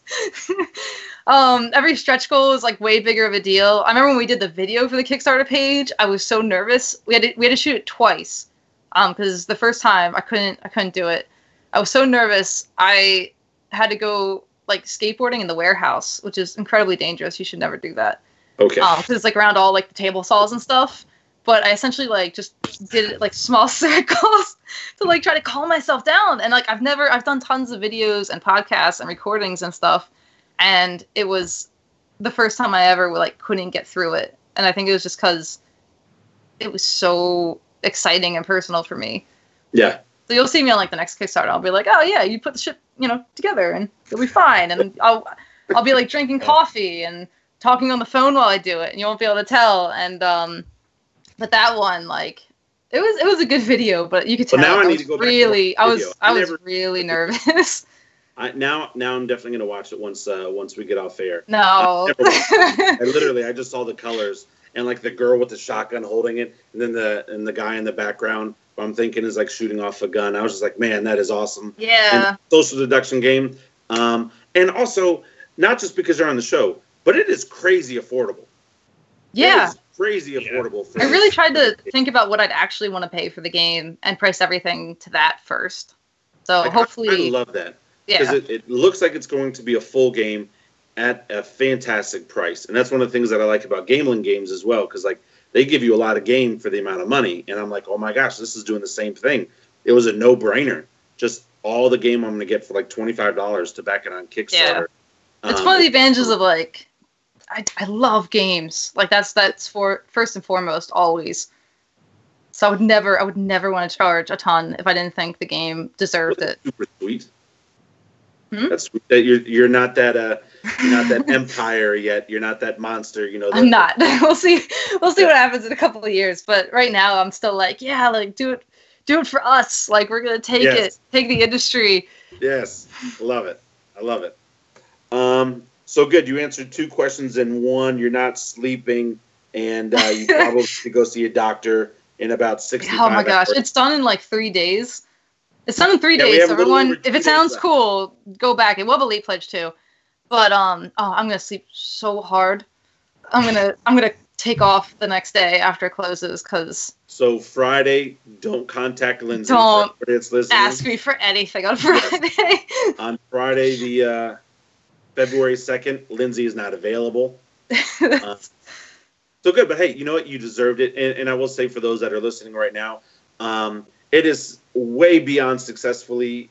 Every stretch goal is way bigger of a deal. I remember when we did the video for the Kickstarter page, I was so nervous. We had to shoot it twice, because the first time I couldn't do it. I was so nervous. I had to go skateboarding in the warehouse, which is incredibly dangerous. You should never do that. Okay. Because it's around all the table saws and stuff. But I essentially just did it small circles to try to calm myself down. And I've done tons of videos and podcasts and recordings and stuff. And it was the first time I ever couldn't get through it. And I think it was just because it was so exciting and personal for me. Yeah. So you'll see me on the next Kickstarter. I'll be like, oh yeah, you put the shit, together and it'll be fine. And I'll be drinking coffee and talking on the phone while I do it. And you won't be able to tell. And, but that one, it was a good video, but you could tell I was really nervous. Now I'm definitely gonna watch it once we get off air. No, I just saw the colors and the girl with the shotgun holding it, and then the guy in the background who I'm thinking is shooting off a gun. I was just like, man, that is awesome. Yeah. And social deduction game, and also not just because they're on the show, but it is crazy affordable. Yeah. Crazy affordable. I really tried to think about what I'd actually want to pay for the game and price everything to that first. So hopefully, I love that. Yeah, because it looks like it's going to be a full game at a fantastic price, and that's one of the things that I like about Gamelin games as well. Because they give you a lot of game for the amount of money, and I'm like, oh my gosh, this is doing the same thing. It was a no-brainer. Just all the game I'm going to get for $25 to back it on Kickstarter. Yeah. It's one of the advantages of I love games. That's for first and foremost always. So I would never want to charge a ton if I didn't think the game deserved it. Super sweet. That's sweet. You're not that Empire yet. You're not that monster. I'm not. We'll see what happens in a couple of years. But right now I'm still do it for us. We're gonna take the industry. Yes, love it. I love it. So good. You answered 2 questions in one. You're not sleeping, and you probably should go see a doctor in about 65 hours. Oh my gosh, it's done in 3 days. It's done in 3 days. So everyone, if it sounds cool, go back. It will have a late pledge too. But I'm gonna sleep so hard. I'm gonna take off the next day after it closes, because... So Friday, don't contact Lindsey. Don't it's listening. ask me for anything on Friday. On Friday, the February 2nd, Lindsey is not available. So good, but hey, you know what? You deserved it. And I will say for those that are listening right now, it is way beyond successfully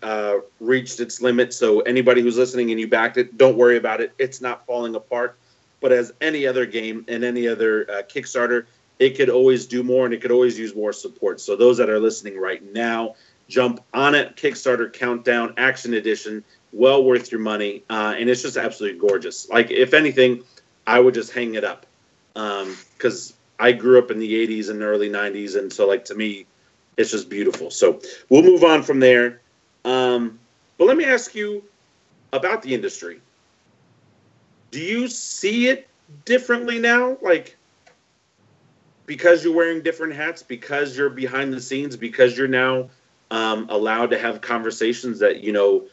reached its limit. So anybody who's listening and you backed it, don't worry about it. It's not falling apart. But as any other game and any other Kickstarter, it could always do more and it could always use more support. So those that are listening right now, jump on it. Kickstarter Countdown Action Edition, well worth your money. And it's just absolutely gorgeous. Like, if anything, I would just hang it up. Because I grew up in the 80s and early 90s. And so, like, to me, it's just beautiful. So we'll move on from there. But let me ask you about the industry. Do you see it differently now? Like, because you're wearing different hats, because you're behind the scenes, because you're now allowed to have conversations that, you know,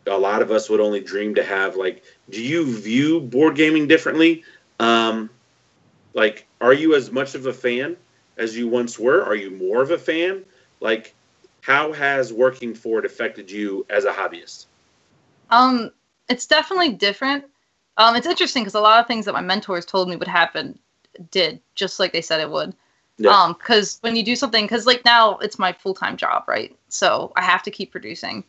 a lot of us would only dream to have. Like, do you view board gaming differently? Like, are you as much of a fan as you once were? Are you more of a fan? Like, how has working for it affected you as a hobbyist? It's definitely different. It's interesting because a lot of things that my mentors told me would happen did, just like they said it would. Yeah. Because when you do something, because like now it's my full-time job, right? So I have to keep producing,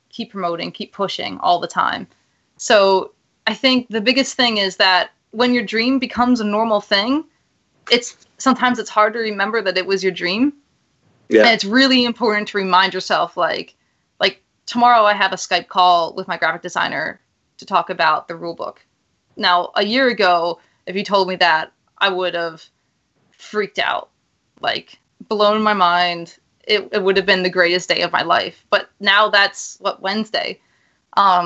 keep promoting, keep pushing all the time. So I think the biggest thing is that when your dream becomes a normal thing, sometimes it's hard to remember that it was your dream. Yeah. And it's really important to remind yourself, like tomorrow I have a Skype call with my graphic designer to talk about the rule book. Now, a year ago, if you told me that, I would have freaked out, like blown my mind. It would have been the greatest day of my life. But now that's Wednesday.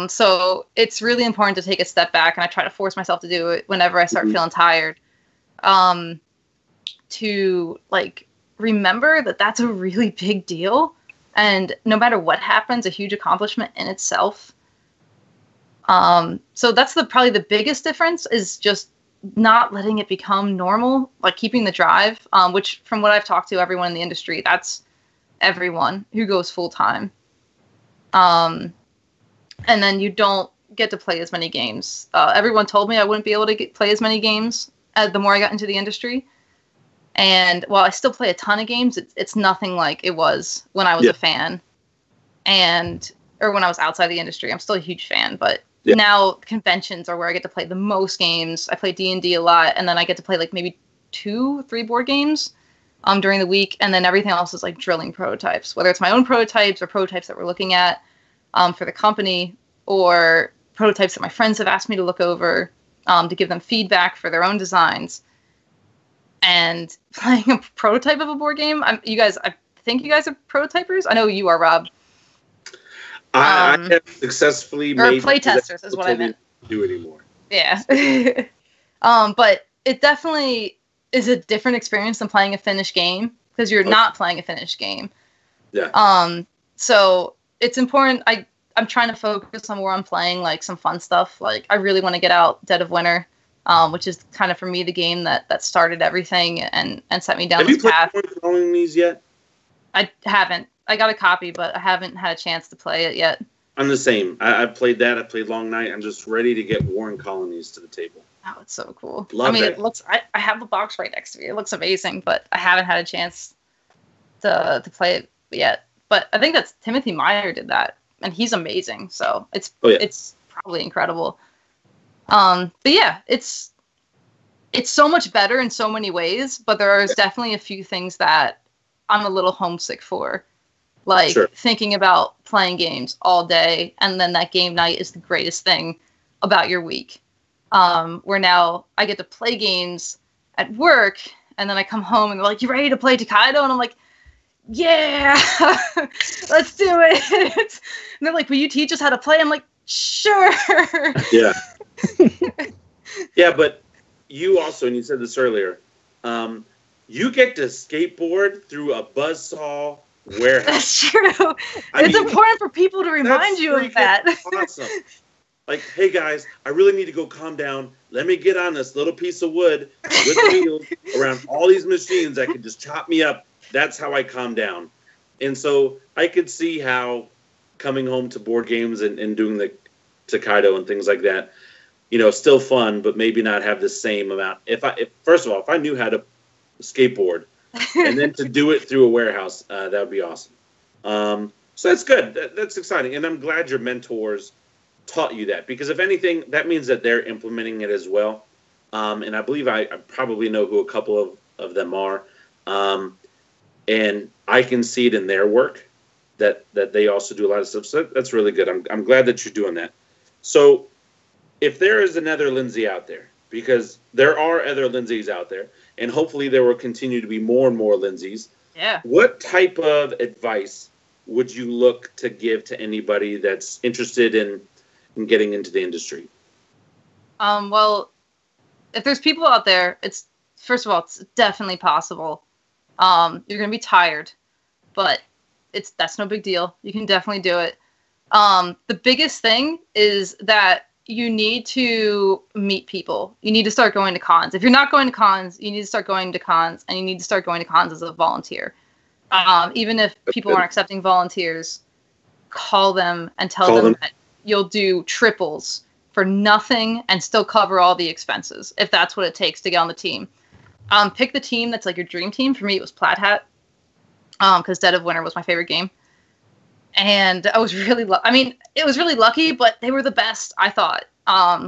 So it's really important to take a step back, and I try to force myself to do it whenever I start feeling tired. To like remember that that's a really big deal, and no matter what happens, a huge accomplishment in itself. So that's probably the biggest difference, is just not letting it become normal, like keeping the drive, which from what I've talked to everyone in the industry, that's everyone who goes full time. And then you don't get to play as many games. Everyone told me I wouldn't be able to play as many games the more I got into the industry. And while I still play a ton of games, it's nothing like it was when I was a fan, or when I was outside the industry. I'm still a huge fan, but now conventions are where I get to play the most games. I play D&D a lot, and then I get to play like maybe 2-3 board games during the week, and then everything else is like drilling prototypes, whether it's my own prototypes or prototypes that we're looking at for the company, or prototypes that my friends have asked me to look over to give them feedback for their own designs. And playing a prototype of a board game, I think you guys are prototypers. I know you are, Rob. I have successfully made playtesters is what I meant. Do anymore. Yeah. But it definitely is a different experience than playing a finished game, because you're not playing a finished game. Yeah. So it's important. I'm trying to focus on more on playing like some fun stuff. Like, I really want to get out Dead of Winter, which is kind of for me the game that started everything and set me down this path. Have you played Colonies yet? I haven't. I got a copy, but I haven't had a chance to play it yet. I'm the same. I've played that. I played Long Night. I'm just ready to get Warren Colonies to the table. Oh, it's so cool. Love it. It looks. I have the box right next to me. It looks amazing, but I haven't had a chance to play it yet. But I think that's Timothy Meyer did that, and he's amazing. So it's probably incredible. But yeah, it's so much better in so many ways. But there is definitely a few things that I'm a little homesick for. Like thinking about playing games all day, and then that game night is the greatest thing about your week. Where now I get to play games at work, and then I come home and they're like, "You ready to play Tokaido?" And I'm like, "Yeah, let's do it." And they're like, "Will you teach us how to play?" I'm like, "Sure." Yeah. Yeah, but you also, and you said this earlier, you get to skateboard through a buzzsaw warehouse. That's true. It's important for people to remind you of that. Awesome. Like, hey guys, I really need to go calm down. Let me get on this little piece of wood with wheels around all these machines that could just chop me up. That's how I calm down. And so I could see how coming home to board games and doing the Tokaido and things like that, still fun, but maybe not have the same amount. If first of all, if I knew how to skateboard and then to do it through a warehouse, that would be awesome. So that's good. That's exciting. And I'm glad your mentors taught you that, because if anything, that means that they're implementing it as well. And I believe I probably know who a couple of them are. And I can see it in their work that they also do a lot of stuff. So that's really good. I'm glad that you're doing that. So if there is another Lindsey out there, because there are other Lindseys out there, and hopefully there will continue to be more and more Lindseys. Yeah. What type of advice would you look to give to anybody that's interested in getting into the industry? Well, if there's people out there, it's definitely possible. You're going to be tired, but that's no big deal. You can definitely do it. The biggest thing is that you need to meet people. You need to start going to cons. If you're not going to cons, you need to start going to cons, and you need to start going to cons as a volunteer. Even if people aren't accepting volunteers, call them and tell them that you'll do triples for nothing and still cover all the expenses, if that's what it takes to get on the team. Pick the team that's like your dream team. For me, it was Plaid Hat, because Dead of Winter was my favorite game. And I was really, it was really lucky, but they were the best, I thought,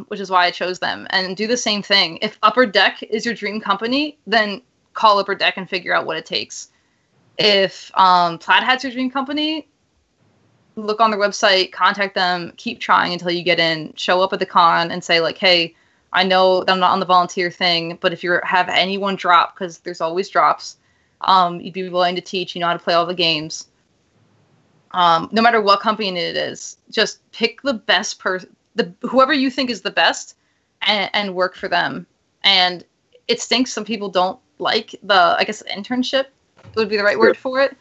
which is why I chose them. And do the same thing. If Upper Deck is your dream company, then call Upper Deck and figure out what it takes. If Plaid Hat's your dream company, look on their website, contact them, keep trying until you get in, show up at the con and say like, hey, I know that I'm not on the volunteer thing, but if you have anyone drop, because there's always drops, you'd be willing to teach, how to play all the games. No matter what company it is, just pick the best person, whoever you think is the best, and work for them. And it stinks some people don't like internship would be the right word for it.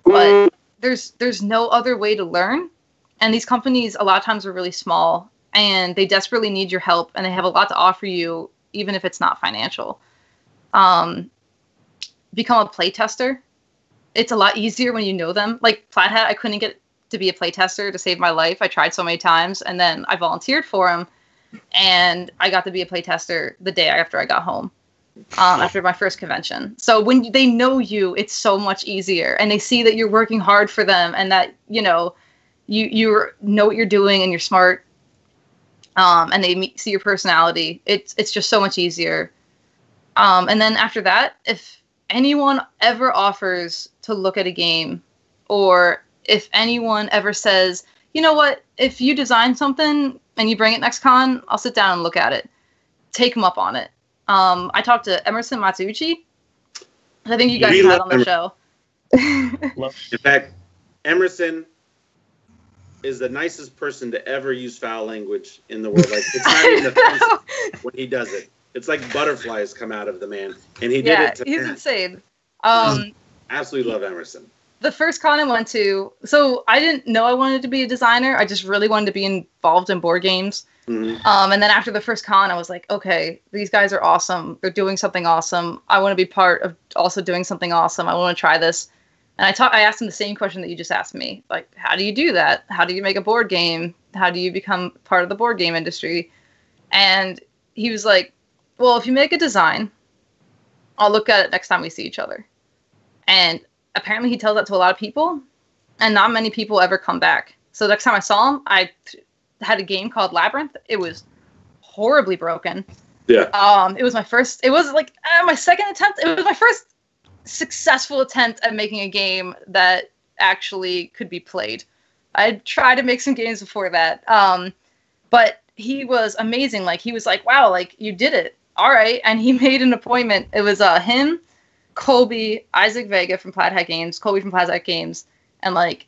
But there's no other way to learn. And these companies a lot of times are really small, and they desperately need your help, and they have a lot to offer you, even if it's not financial. Become a playtester. It's a lot easier when you know them. Like Plaid Hat, I couldn't get to be a playtester to save my life. I tried so many times, and then I volunteered for him, and I got to be a playtester the day after I got home, after my first convention. So when they know you, it's so much easier, and they see that you're working hard for them, and that you know what you're doing, and you're smart, and they see your personality. It's just so much easier. And then after that, if anyone ever offers to look at a game, or if anyone ever says, you know what, if you design something and you bring it next con, I'll sit down and look at it. Take them up on it. I talked to Emerson Matsuuchi. I think you guys had on the show. In fact, Emerson is the nicest person to ever use foul language in the world. Like, it's not even offensive when he does it. It's like butterflies come out of the man, and he did it. He's insane. Absolutely love Emerson. The first con I went to, so I didn't know I wanted to be a designer. I just really wanted to be involved in board games. Mm-hmm. And then after the first con, I was like, okay, these guys are awesome. They're doing something awesome. I want to be part of also doing something awesome. I want to try this. And I asked him the same question that you just asked me. Like, how do you do that? How do you make a board game? How do you become part of the board game industry? And he was like, well, if you make a design, I'll look at it next time we see each other. And apparently he tells that to a lot of people, and not many people ever come back. So next time I saw him, I had a game called Labyrinth. It was horribly broken. Yeah. It was my second attempt. It was my first successful attempt at making a game that actually could be played. I tried to make some games before that. But he was amazing. Like, he was like, wow, like, you did it. All right. And he made an appointment. It was him, Colby, Isaac Vega from Plaid Hat Games, Colby from Plaid Hat Games, and like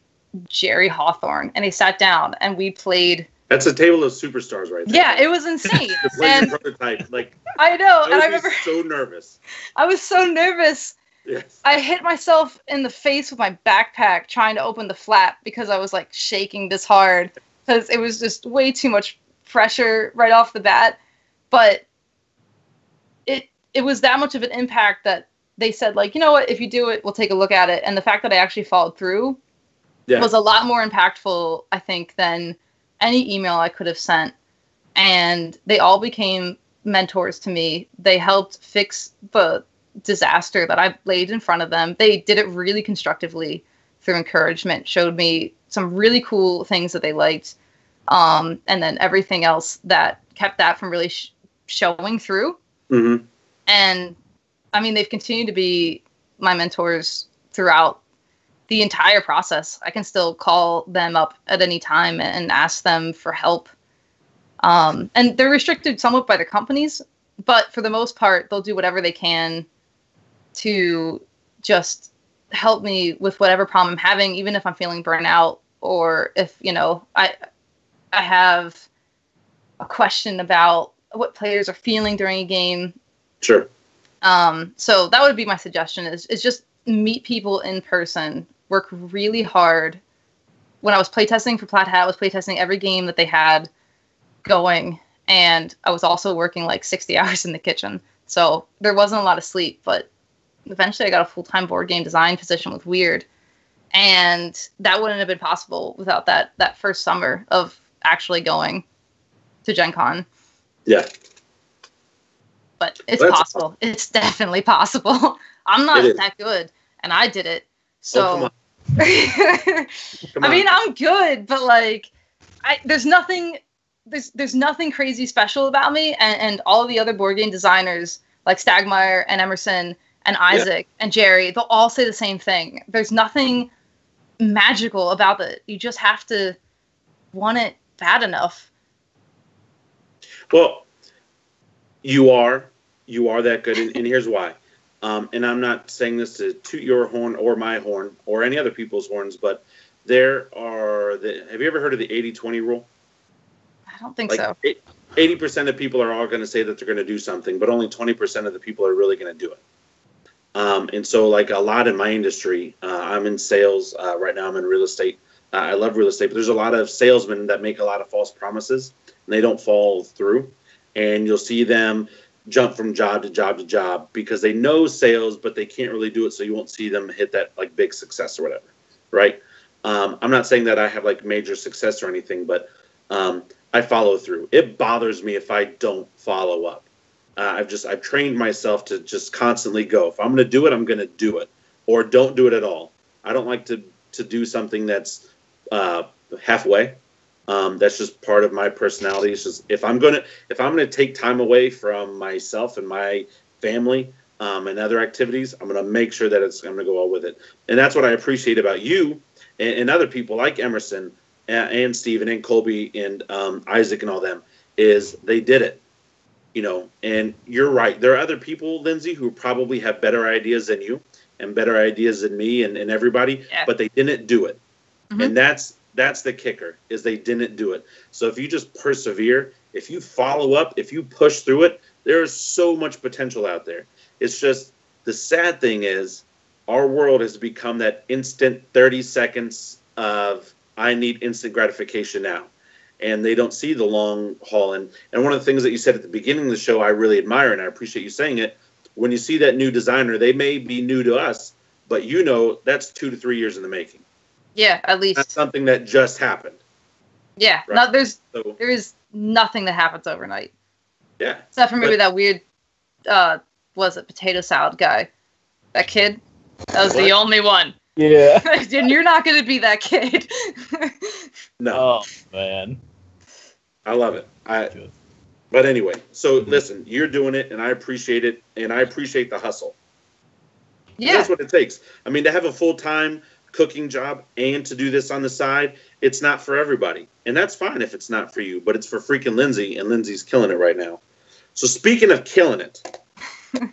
Jerry Hawthorne. And they sat down and we played. That's a table of superstars right there. Yeah, it was insane. To play your prototype. Like, I know. I remember so nervous. I was so nervous. Yes. I hit myself in the face with my backpack trying to open the flap because I was like shaking this hard because it was just way too much pressure right off the bat, but it was that much of an impact that they said, like, you know what, if you do it, we'll take a look at it. And the fact that I actually followed through was a lot more impactful, I think, than any email I could have sent. And they all became mentors to me. They helped fix the disaster that I laid in front of them. They did it really constructively through encouragement, showed me some really cool things that they liked. And then everything else that kept that from really showing through. Mm-hmm. And I mean, they've continued to be my mentors throughout the entire process. I can still call them up at any time and ask them for help. And they're restricted somewhat by their companies, but for the most part, they'll do whatever they can to just help me with whatever problem I'm having, even if I'm feeling burnt out, or if, you know, I have a question about what players are feeling during a game. Sure. So that would be my suggestion is just meet people in person, work really hard. When I was playtesting for Plaid Hat, I was playtesting every game that they had going, and I was also working like 60 hours in the kitchen. So there wasn't a lot of sleep, but eventually I got a full-time board game design position with Weird, and that wouldn't have been possible without that first summer of actually going to Gen Con. Yeah. But it's possible. It's definitely possible. I'm not that good, and I did it. So, I mean, I'm good, but like, there's nothing crazy special about me, and all of the other board game designers like Stagmeyer and Emerson and Isaac and Jerry, they'll all say the same thing. There's nothing magical about it. You just have to want it bad enough. Well, you are that good, and here's why. And I'm not saying this to toot your horn or my horn or any other people's horns, but have you ever heard of the 80-20 rule? I don't think so. 80% of people are all going to say that they're going to do something, but only 20% of the people are really going to do it. And so, like a lot in my industry, I'm in sales right now. I'm in real estate. I love real estate, but there's a lot of salesmen that make a lot of false promises, and they don't follow through. And you'll see them jump from job to job to job because they know sales, but they can't really do it. So you won't see them hit that like big success or whatever, right? I'm not saying that I have like major success or anything, but I follow through. It bothers me if I don't follow up. I've trained myself to just constantly go. If I'm going to do it, I'm going to do it, or don't do it at all. I don't like to do something that's halfway. That's just part of my personality. It's just if I'm gonna take time away from myself and my family and other activities, I'm gonna make sure that I'm gonna go all with it. And that's what I appreciate about you and other people like Emerson and Steven and Colby and Isaac and all them is they did it. You know, and you're right. There are other people, Lindsey, who probably have better ideas than you and better ideas than me and everybody, but they didn't do it. Mm-hmm. And that's the kicker, is they didn't do it. So if you just persevere, if you follow up, if you push through it, there is so much potential out there. It's just the sad thing is our world has become that instant 30 seconds of I need instant gratification now. And they don't see the long haul. And one of the things that you said at the beginning of the show I really admire, and I appreciate you saying it, when you see that new designer, they may be new to us, but you know that's 2 to 3 years in the making. Yeah, at least. That's something that just happened. Yeah, right? There is nothing that happens overnight. Yeah. Except for maybe that weird, potato salad guy. That kid. That was the only one. Yeah. And you're not going to be that kid. No. Oh, man. I love it. But anyway, so listen, you're doing it, and I appreciate it, and I appreciate the hustle. Yeah. That's what it takes. I mean, to have a full-time cooking job and to do this on the side, it's not for everybody. And that's fine if it's not for you, but it's for freaking Lindsey, and Lindsey's killing it right now. So speaking of killing it,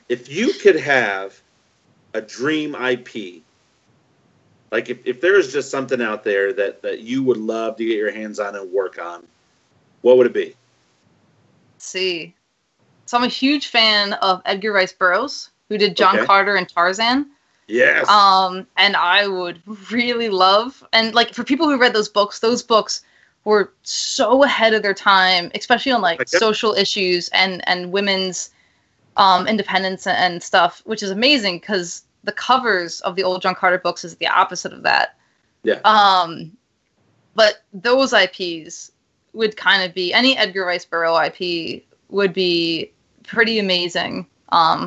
if you could have a dream IP, like if there is just something out there that you would love to get your hands on and work on, what would it be? Let's see. So I'm a huge fan of Edgar Rice Burroughs, who did John Carter and Tarzan. Yes. And I would really love, and like for people who read those books were so ahead of their time, especially on like social issues and women's independence and stuff, which is amazing because the covers of the old John Carter books is the opposite of that. Yeah. But those IPs would kind of be, any Edgar Rice Burroughs IP would be pretty amazing,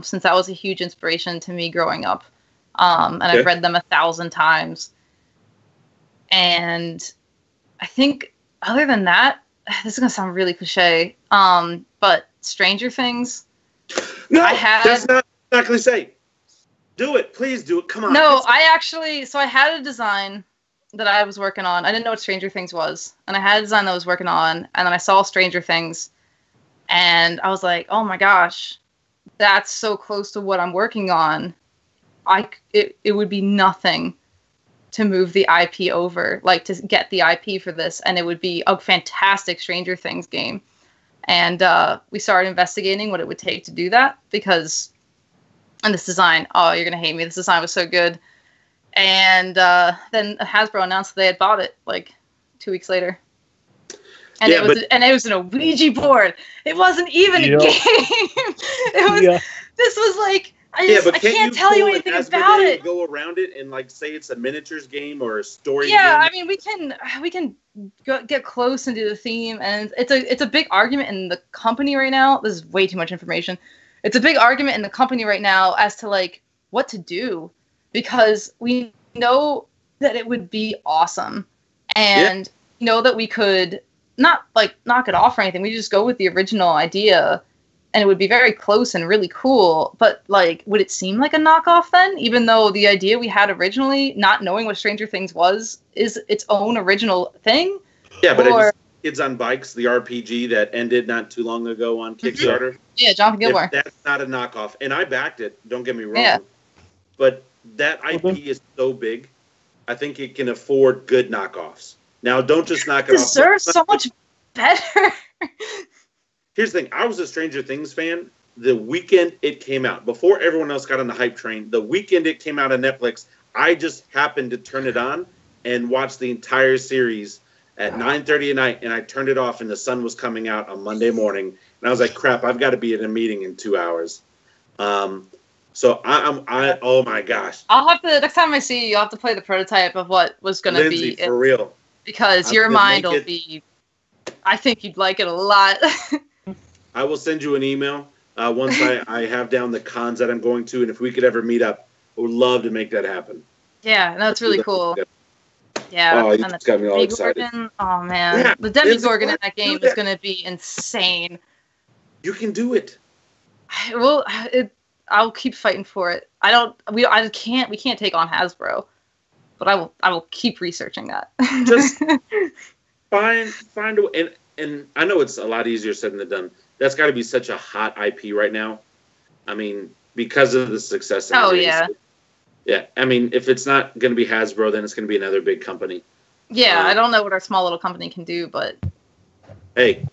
since that was a huge inspiration to me growing up. And I've read them 1,000 times. And I think other than that, this is going to sound really cliche, but Stranger Things. No, that's not cliche. Do it. Please do it. Come on. No, I had a design that I was working on. I didn't know what Stranger Things was. And I had a design that I was working on. And then I saw Stranger Things. And I was like, oh my gosh, that's so close to what I'm working on. It would be nothing to move the IP over, like to get the IP for this. And it would be a fantastic Stranger Things game. And we started investigating what it would take to do that because, and this design, oh, you're going to hate me. This design was so good. And then Hasbro announced that they had bought it like 2 weeks later. And it was an Ouija board. It wasn't even a game. This was like, I can't tell you anything about it. Go around it and like say it's a miniatures game or a story game. I mean we can get close and do the theme, and it's a big argument in the company right now. This is way too much information. It's a big argument in the company right now as to like what to do, because we know that it would be awesome, and know that we could not like knock it off or anything. We just go with the original idea. And it would be very close and really cool, but like, would it seem like a knockoff then? Even though the idea we had originally, not knowing what Stranger Things was, is its own original thing? Yeah, but Kids on Bikes, the RPG that ended not too long ago on Kickstarter. Mm-hmm. Yeah, Jonathan Gilmour. That's not a knockoff, and I backed it. Don't get me wrong, but that IP is so big, I think it can afford good knockoffs. Now, don't just knock it off. It deserves so much better. Here's the thing. I was a Stranger Things fan the weekend it came out. Before everyone else got on the hype train, the weekend it came out on Netflix, I just happened to turn it on and watch the entire series at 9:30 at night, and I turned it off, and the sun was coming out on Monday morning. And I was like, crap, I've got to be at a meeting in 2 hours. So oh my gosh. I'll have to, next time I see you, you'll have to play the prototype of what was going to be. For real. Because your mind will be, I think you'd like it a lot. I will send you an email once I have down the cons that I'm going to, and if we could ever meet up, I would love to make that happen. Yeah, that's really cool. Yeah, oh, you just got me all excited. Oh man, yeah, the Demigorgon in that game is going to be insane. You can do it. I'll keep fighting for it. We can't take on Hasbro, but I will keep researching that. Just find a way, and I know it's a lot easier said than done. That's got to be such a hot IP right now. I mean, because of the success. Yeah. Yeah, I mean, if it's not going to be Hasbro, then it's going to be another big company. Yeah, I don't know what our small little company can do, but... Hey,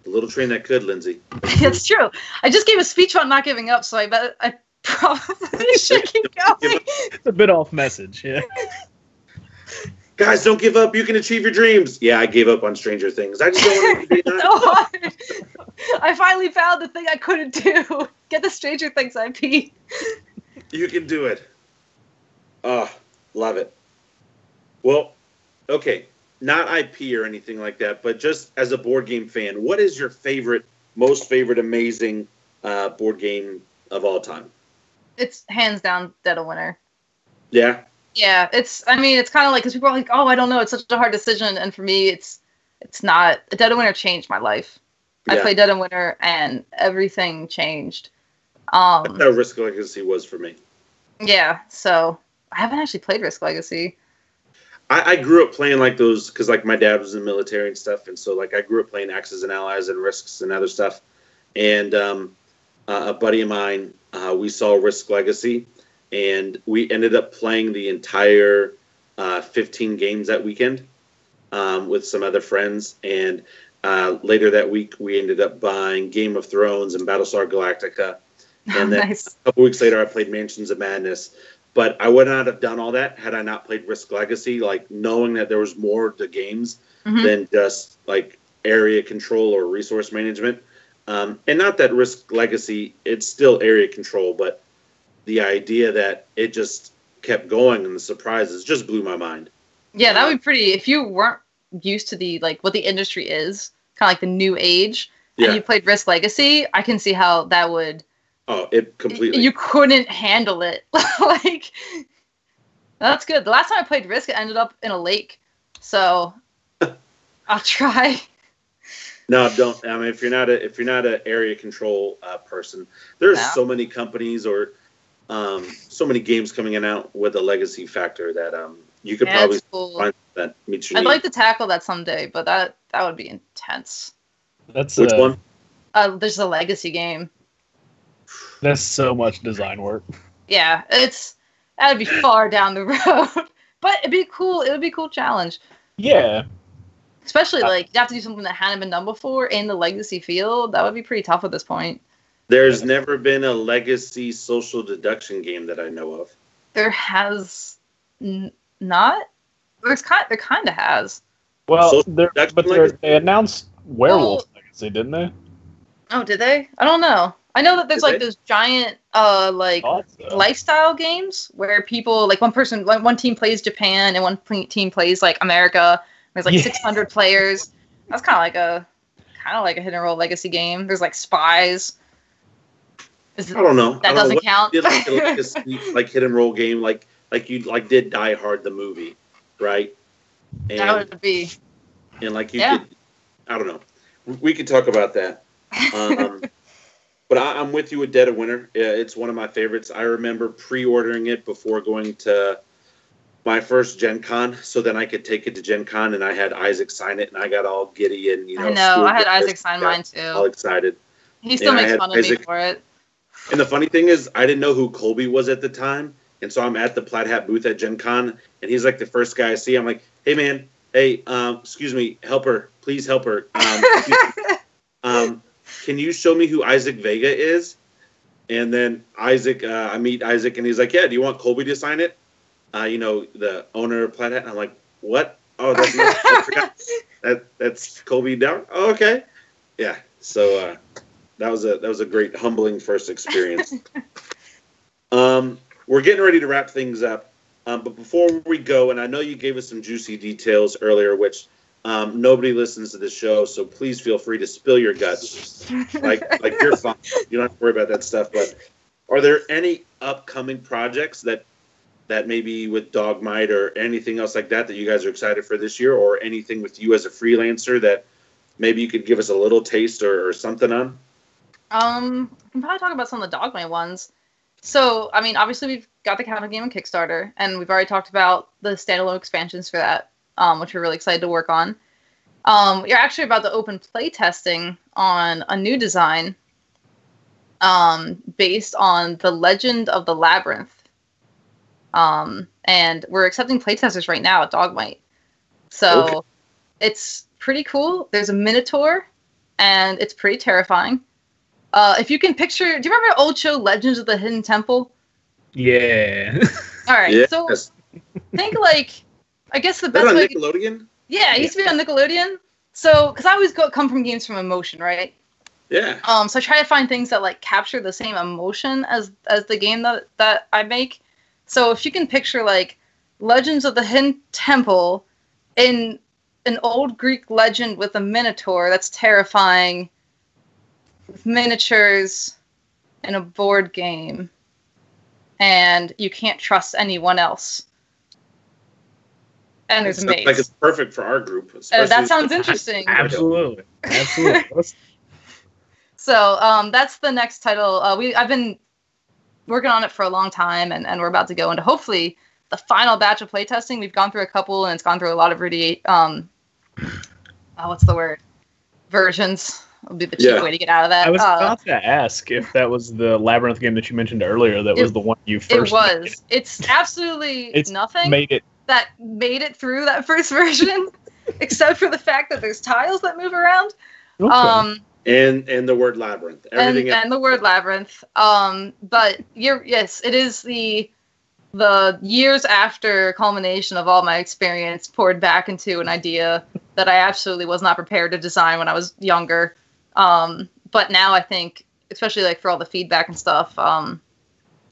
the little train that could, Lindsey. It's true. I just gave a speech about not giving up, so I bet I probably should keep going. It's a bit off message, yeah. Guys, don't give up. You can achieve your dreams. Yeah, I gave up on Stranger Things. I just don't want to be so hard. I finally found the thing I couldn't do. Get the Stranger Things IP. You can do it. Oh, love it. Well, okay, not IP or anything like that, but just as a board game fan, what is your most favorite, amazing board game of all time? It's hands down Dead of Winter. Yeah? Yeah, it's kind of like, because people are like, oh, I don't know, it's such a hard decision, and for me, it's not. Dead of Winter changed my life. Yeah. I played Dead of Winter, and everything changed. That's how Risk Legacy was for me. Yeah, so I haven't actually played Risk Legacy. I grew up playing like those because like my dad was in the military and stuff, and so like I grew up playing Axis and Allies and Risks and other stuff. And a buddy of mine, we saw Risk Legacy, and we ended up playing the entire 15 games that weekend with some other friends. And later that week, we ended up buying Game of Thrones and Battlestar Galactica. And then nice. A couple weeks later, I played Mansions of Madness. But I would not have done all that had I not played Risk Legacy, like knowing that there was more to games than just like area control or resource management. And not that Risk Legacy, it's still area control, but the idea that it just kept going and the surprises just blew my mind. Yeah, that would be pretty. If you weren't used to the like what the industry is, kind of like the new age, and you played Risk Legacy, I can see how that would. Oh, it completely. You couldn't handle it. Like, that's good. The last time I played Risk, it ended up in a lake. So, I'll try. No, don't. I mean, if you're not an area control person, there's so many companies or so many games coming in out with a legacy factor that you could probably find that meets your I'd need. like to tackle that someday, but that would be intense. That's which one? There's a legacy game. That's so much design work. Yeah, that'd be far down the road, but it'd be cool. It would be a cool challenge. Yeah. Especially like you have to do something that hadn't been done before in the legacy field. That would be pretty tough at this point. There's never been a legacy social deduction game that I know of. There has not. There kind of has. Well, they announced Werewolf Legacy, didn't they? Oh, did they? I don't know. I know that there's those giant lifestyle games where people like one team plays Japan and one team plays like America. There's like 600 players. That's kind of like a hit and roll legacy game. There's like spies. I don't know. That doesn't count. Did like a legacy, like hit and roll game, like you like did Die Hard the movie, right? And, that would be. And like you could, I don't know. We could talk about that. But I'm with you with Dead of Winter. It's one of my favorites. I remember pre-ordering it before going to my first Gen Con, so then I could take it to Gen Con, and I had Isaac sign it, and I got all giddy and I know. I had Isaac sign mine too. All excited. He still makes fun of me for it. And the funny thing is, I didn't know who Colby was at the time, and so I'm at the Plaid Hat booth at Gen Con, and he's like the first guy I see. I'm like, hey man, excuse me, help her, please help her. Can you show me who Isaac Vega is? And then I meet Isaac, and he's like, yeah, do you want Colby to sign it? The owner of Plaid Hat. And I'm like, what? Oh, that's not, I forgot. That's Colby Down. Oh, okay. Yeah. So that was a great, humbling first experience. We're getting ready to wrap things up. But before we go, and I know you gave us some juicy details earlier, which nobody listens to the show, so please feel free to spill your guts. Like you're fine. You don't have to worry about that stuff. But are there any upcoming projects that maybe with Dogmite or anything else like that you guys are excited for this year, or anything with you as a freelancer that maybe you could give us a little taste or something on? I can probably talk about some of the Dogmite ones. So, I mean, obviously we've got the Counter game on Kickstarter, and we've already talked about the standalone expansions for that, which we're really excited to work on. You're actually about to open play testing on a new design based on the Legend of the Labyrinth. And we're accepting playtesters right now at Dogmite. So It's pretty cool. There's a Minotaur, and it's pretty terrifying. If you can picture, do you remember the old show Legends of the Hidden Temple? Yeah. All right. Yes. So think like, I guess the best way. Nickelodeon? Yeah, it used to be on Nickelodeon. So, because I always come from games from emotion, right? Yeah. So I try to find things that like capture the same emotion as the game that I make. So if you can picture like Legends of the Hidden Temple in an old Greek legend with a Minotaur that's terrifying, with miniatures in a board game, and you can't trust anyone else. And there's a maze. Like it's perfect for our group. That sounds interesting. Absolutely. So that's the next title. I've been working on it for a long time, and we're about to go into hopefully the final batch of playtesting. We've gone through a couple, and it's gone through a lot of what's the word? Versions. Would be the cheap way to get out of that. I was about to ask if that was the Labyrinth game that you mentioned earlier. That was the one you first. It was. Made. It's absolutely nothing that made it through that first version, except for the fact that there's tiles that move around. Okay. And the word labyrinth. Everything and the word labyrinth. But it is the the years after culmination of all my experience poured back into an idea that I absolutely was not prepared to design when I was younger. But now I think, especially like for all the feedback and stuff,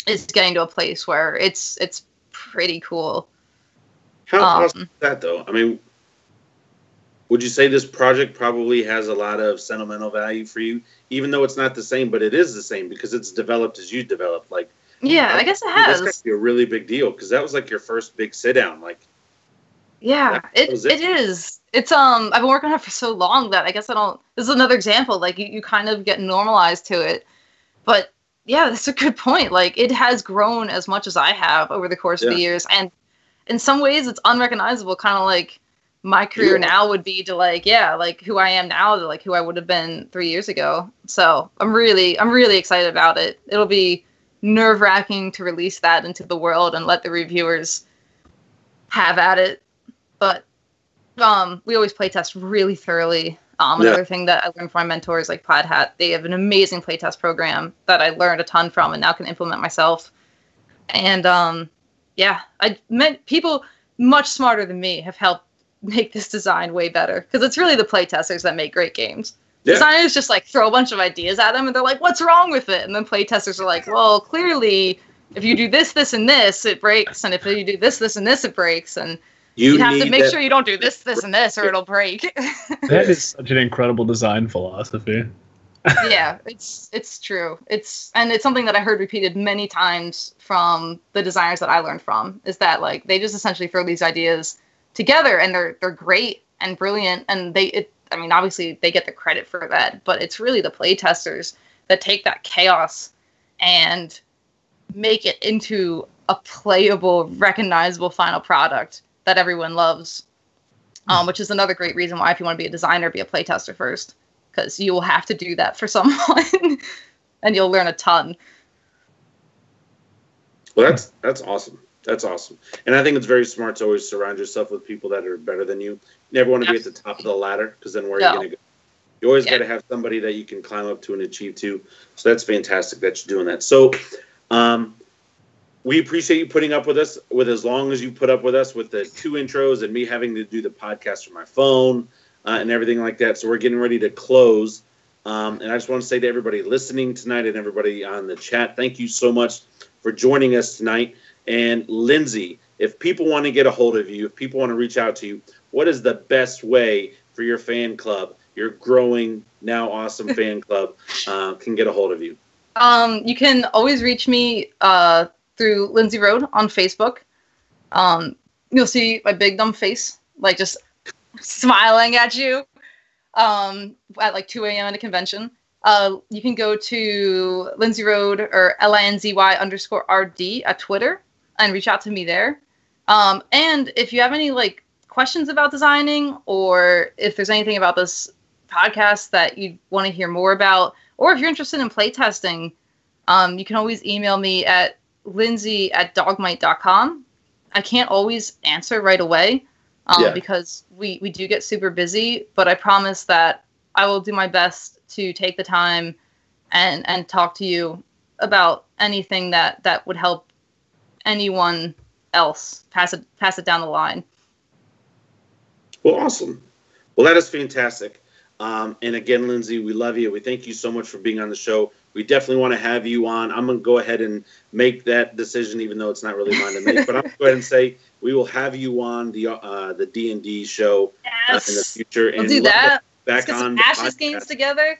it's getting to a place where it's pretty cool. How awesome is that, though? I mean, would you say this project probably has a lot of sentimental value for you, even though it's not the same, but it is the same because it's developed as you developed? Like, yeah, I guess it has. That's got to be a really big deal because that was like your first big sit down. Like, yeah, it is. It's I've been working on it for so long that I guess I don't. This is another example. Like you kind of get normalized to it, but yeah, that's a good point. Like it has grown as much as I have over the course of the years, and in some ways it's unrecognizable. Kind of like my career now would be to like who I am now to like who I would have been 3 years ago. So I'm really excited about it. It'll be nerve-wracking to release that into the world and let the reviewers have at it. But we always playtest really thoroughly. Another thing that I learned from my mentors like Plaid Hat, they have an amazing playtest program that I learned a ton from and now can implement myself. And I met people much smarter than me have helped make this design way better because it's really the playtesters that make great games. Yeah. Designers just like throw a bunch of ideas at them and they're like, what's wrong with it? And then playtesters are like, well, clearly if you do this, this, and this, it breaks. And if you do this, this, and this, it breaks. And you have to make sure you don't do this, this, and this, or it'll break. That is such an incredible design philosophy. Yeah, it's true. It's something that I heard repeated many times from the designers that I learned from, is that like they just essentially throw these ideas together and they're great and brilliant, and obviously they get the credit for that, but it's really the playtesters that take that chaos and make it into a playable, recognizable final product that everyone loves. Which is another great reason why if you want to be a designer, be a playtester first, because you will have to do that for someone and you'll learn a ton. Well, that's awesome. That's awesome. And I think it's very smart to always surround yourself with people that are better than you. You never want to be at the top of the ladder because then where are you going to go? You always got to have somebody that you can climb up to and achieve to. So that's fantastic that you're doing that. So we appreciate you putting up with us with as long as you put up with us with the 2 intros and me having to do the podcast from my phone and everything like that. So we're getting ready to close. And I just want to say to everybody listening tonight and everybody on the chat, thank you so much for joining us tonight. And Lindsey, if people want to get a hold of you, if people want to reach out to you, what is the best way for your fan club, your growing, now awesome fan club, can get a hold of you? You can always reach me through Lindsey Road on Facebook. You'll see my big dumb face, like just smiling at you at like 2 a.m. at a convention. You can go to Lindsey Road or LINZY_RD at Twitter and reach out to me there. And if you have any like questions about designing, or if there's anything about this podcast that you want to hear more about, or if you're interested in playtesting, you can always email me at lindsey@dogmite.com. I can't always answer right away because we do get super busy, but I promise that I will do my best to take the time and talk to you about anything that would help anyone else pass it down the line. Well, awesome. Well, that is fantastic. And again, Lindsey, we love you. We thank you so much for being on the show. We definitely want to have you on. I'm going to go ahead and make that decision, even though it's not really mine to make. But I'm going to go ahead and say we will have you on the D&D show in the future. We'll do that. Back Let's get on some Ashes games together.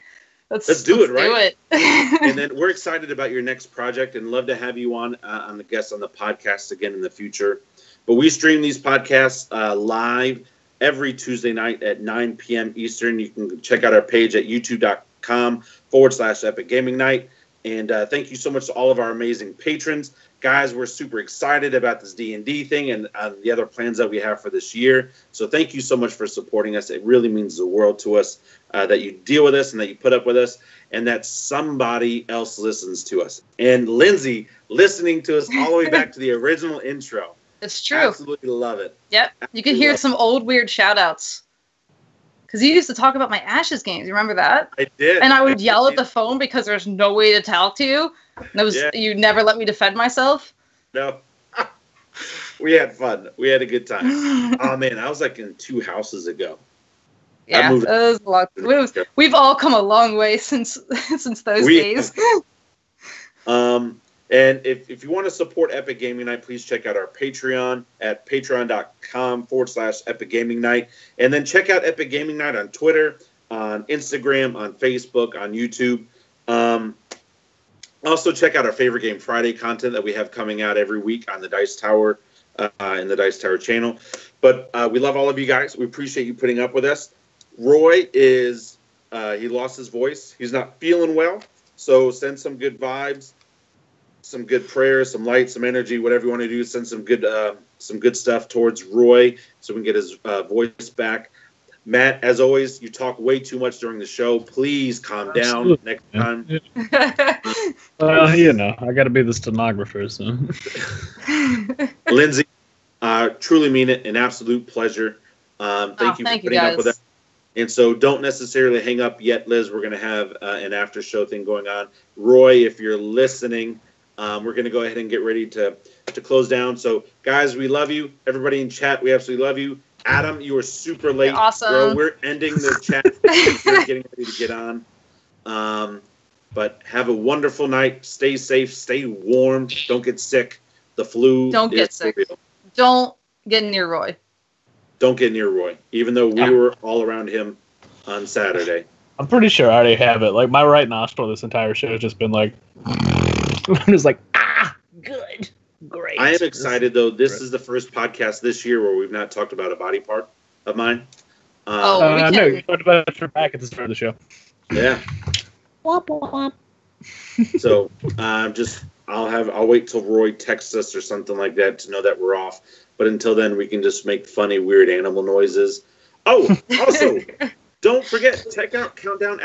Let's do it, right? Do it. And then we're excited about your next project and love to have you on the guest on the podcast again in the future. But we stream these podcasts live every Tuesday night at 9 p.m. Eastern. You can check out our page at youtube.com/Epic Gaming Night. And thank you so much to all of our amazing patrons. Guys, we're super excited about this D&D thing and the other plans that we have for this year. So thank you so much for supporting us. It really means the world to us that you deal with us and that you put up with us and that somebody else listens to us. And Lindsey, listening to us all the way back to the original intro. It's true. Absolutely love it. Yep. You can hear some old weird shout-outs. Because you used to talk about my Ashes games. You remember that? I did. And I would yell at the phone because there's no way to talk to you. And it was you never let me defend myself. No. We had fun. We had a good time. Oh man, I was like in 2 houses ago. Yeah, it was a lot. We've all come a long way since those days. And if you want to support Epic Gaming Night, please check out our Patreon at patreon.com/Epic Gaming Night. And then check out Epic Gaming Night on Twitter, on Instagram, on Facebook, on YouTube. Also check out our Favorite Game Friday content that we have coming out every week on the Dice Tower, in the Dice Tower channel. But we love all of you guys. We appreciate you putting up with us. Roy is, he lost his voice. He's not feeling well. So send some good vibes, some good prayers, some light, some energy, whatever you want to do. Send some good stuff towards Roy so we can get his voice back. Matt, as always, you talk way too much during the show. Please calm down next time. Well, you know, I got to be the stenographer, so. Lindsey, truly mean it. An absolute pleasure. Thank you for putting up with us. And so don't necessarily hang up yet, Liz. We're going to have an after show thing going on. Roy, if you're listening, we're going to go ahead and get ready to close down. So, guys, we love you. Everybody in chat, we absolutely love you. Adam, you were super late. You're awesome. Bro, we're ending the chat. We're getting ready to get on. But have a wonderful night. Stay safe. Stay warm. Don't get sick. The flu. Don't get sick. Real. Don't get near Roy. Don't get near Roy, even though we were all around him on Saturday. I'm pretty sure I already have it. Like, my right nostril this entire show has just been like, I'm just like, good. Great. I am excited, though. This is the first podcast this year where we've not talked about a body part of mine. I know. You talked about your back at the start of the show. Yeah. Womp womp. So, I'll wait till Roy texts us or something like that to know that we're off. But until then, we can just make funny, weird animal noises. Oh, also, don't forget, check out Countdown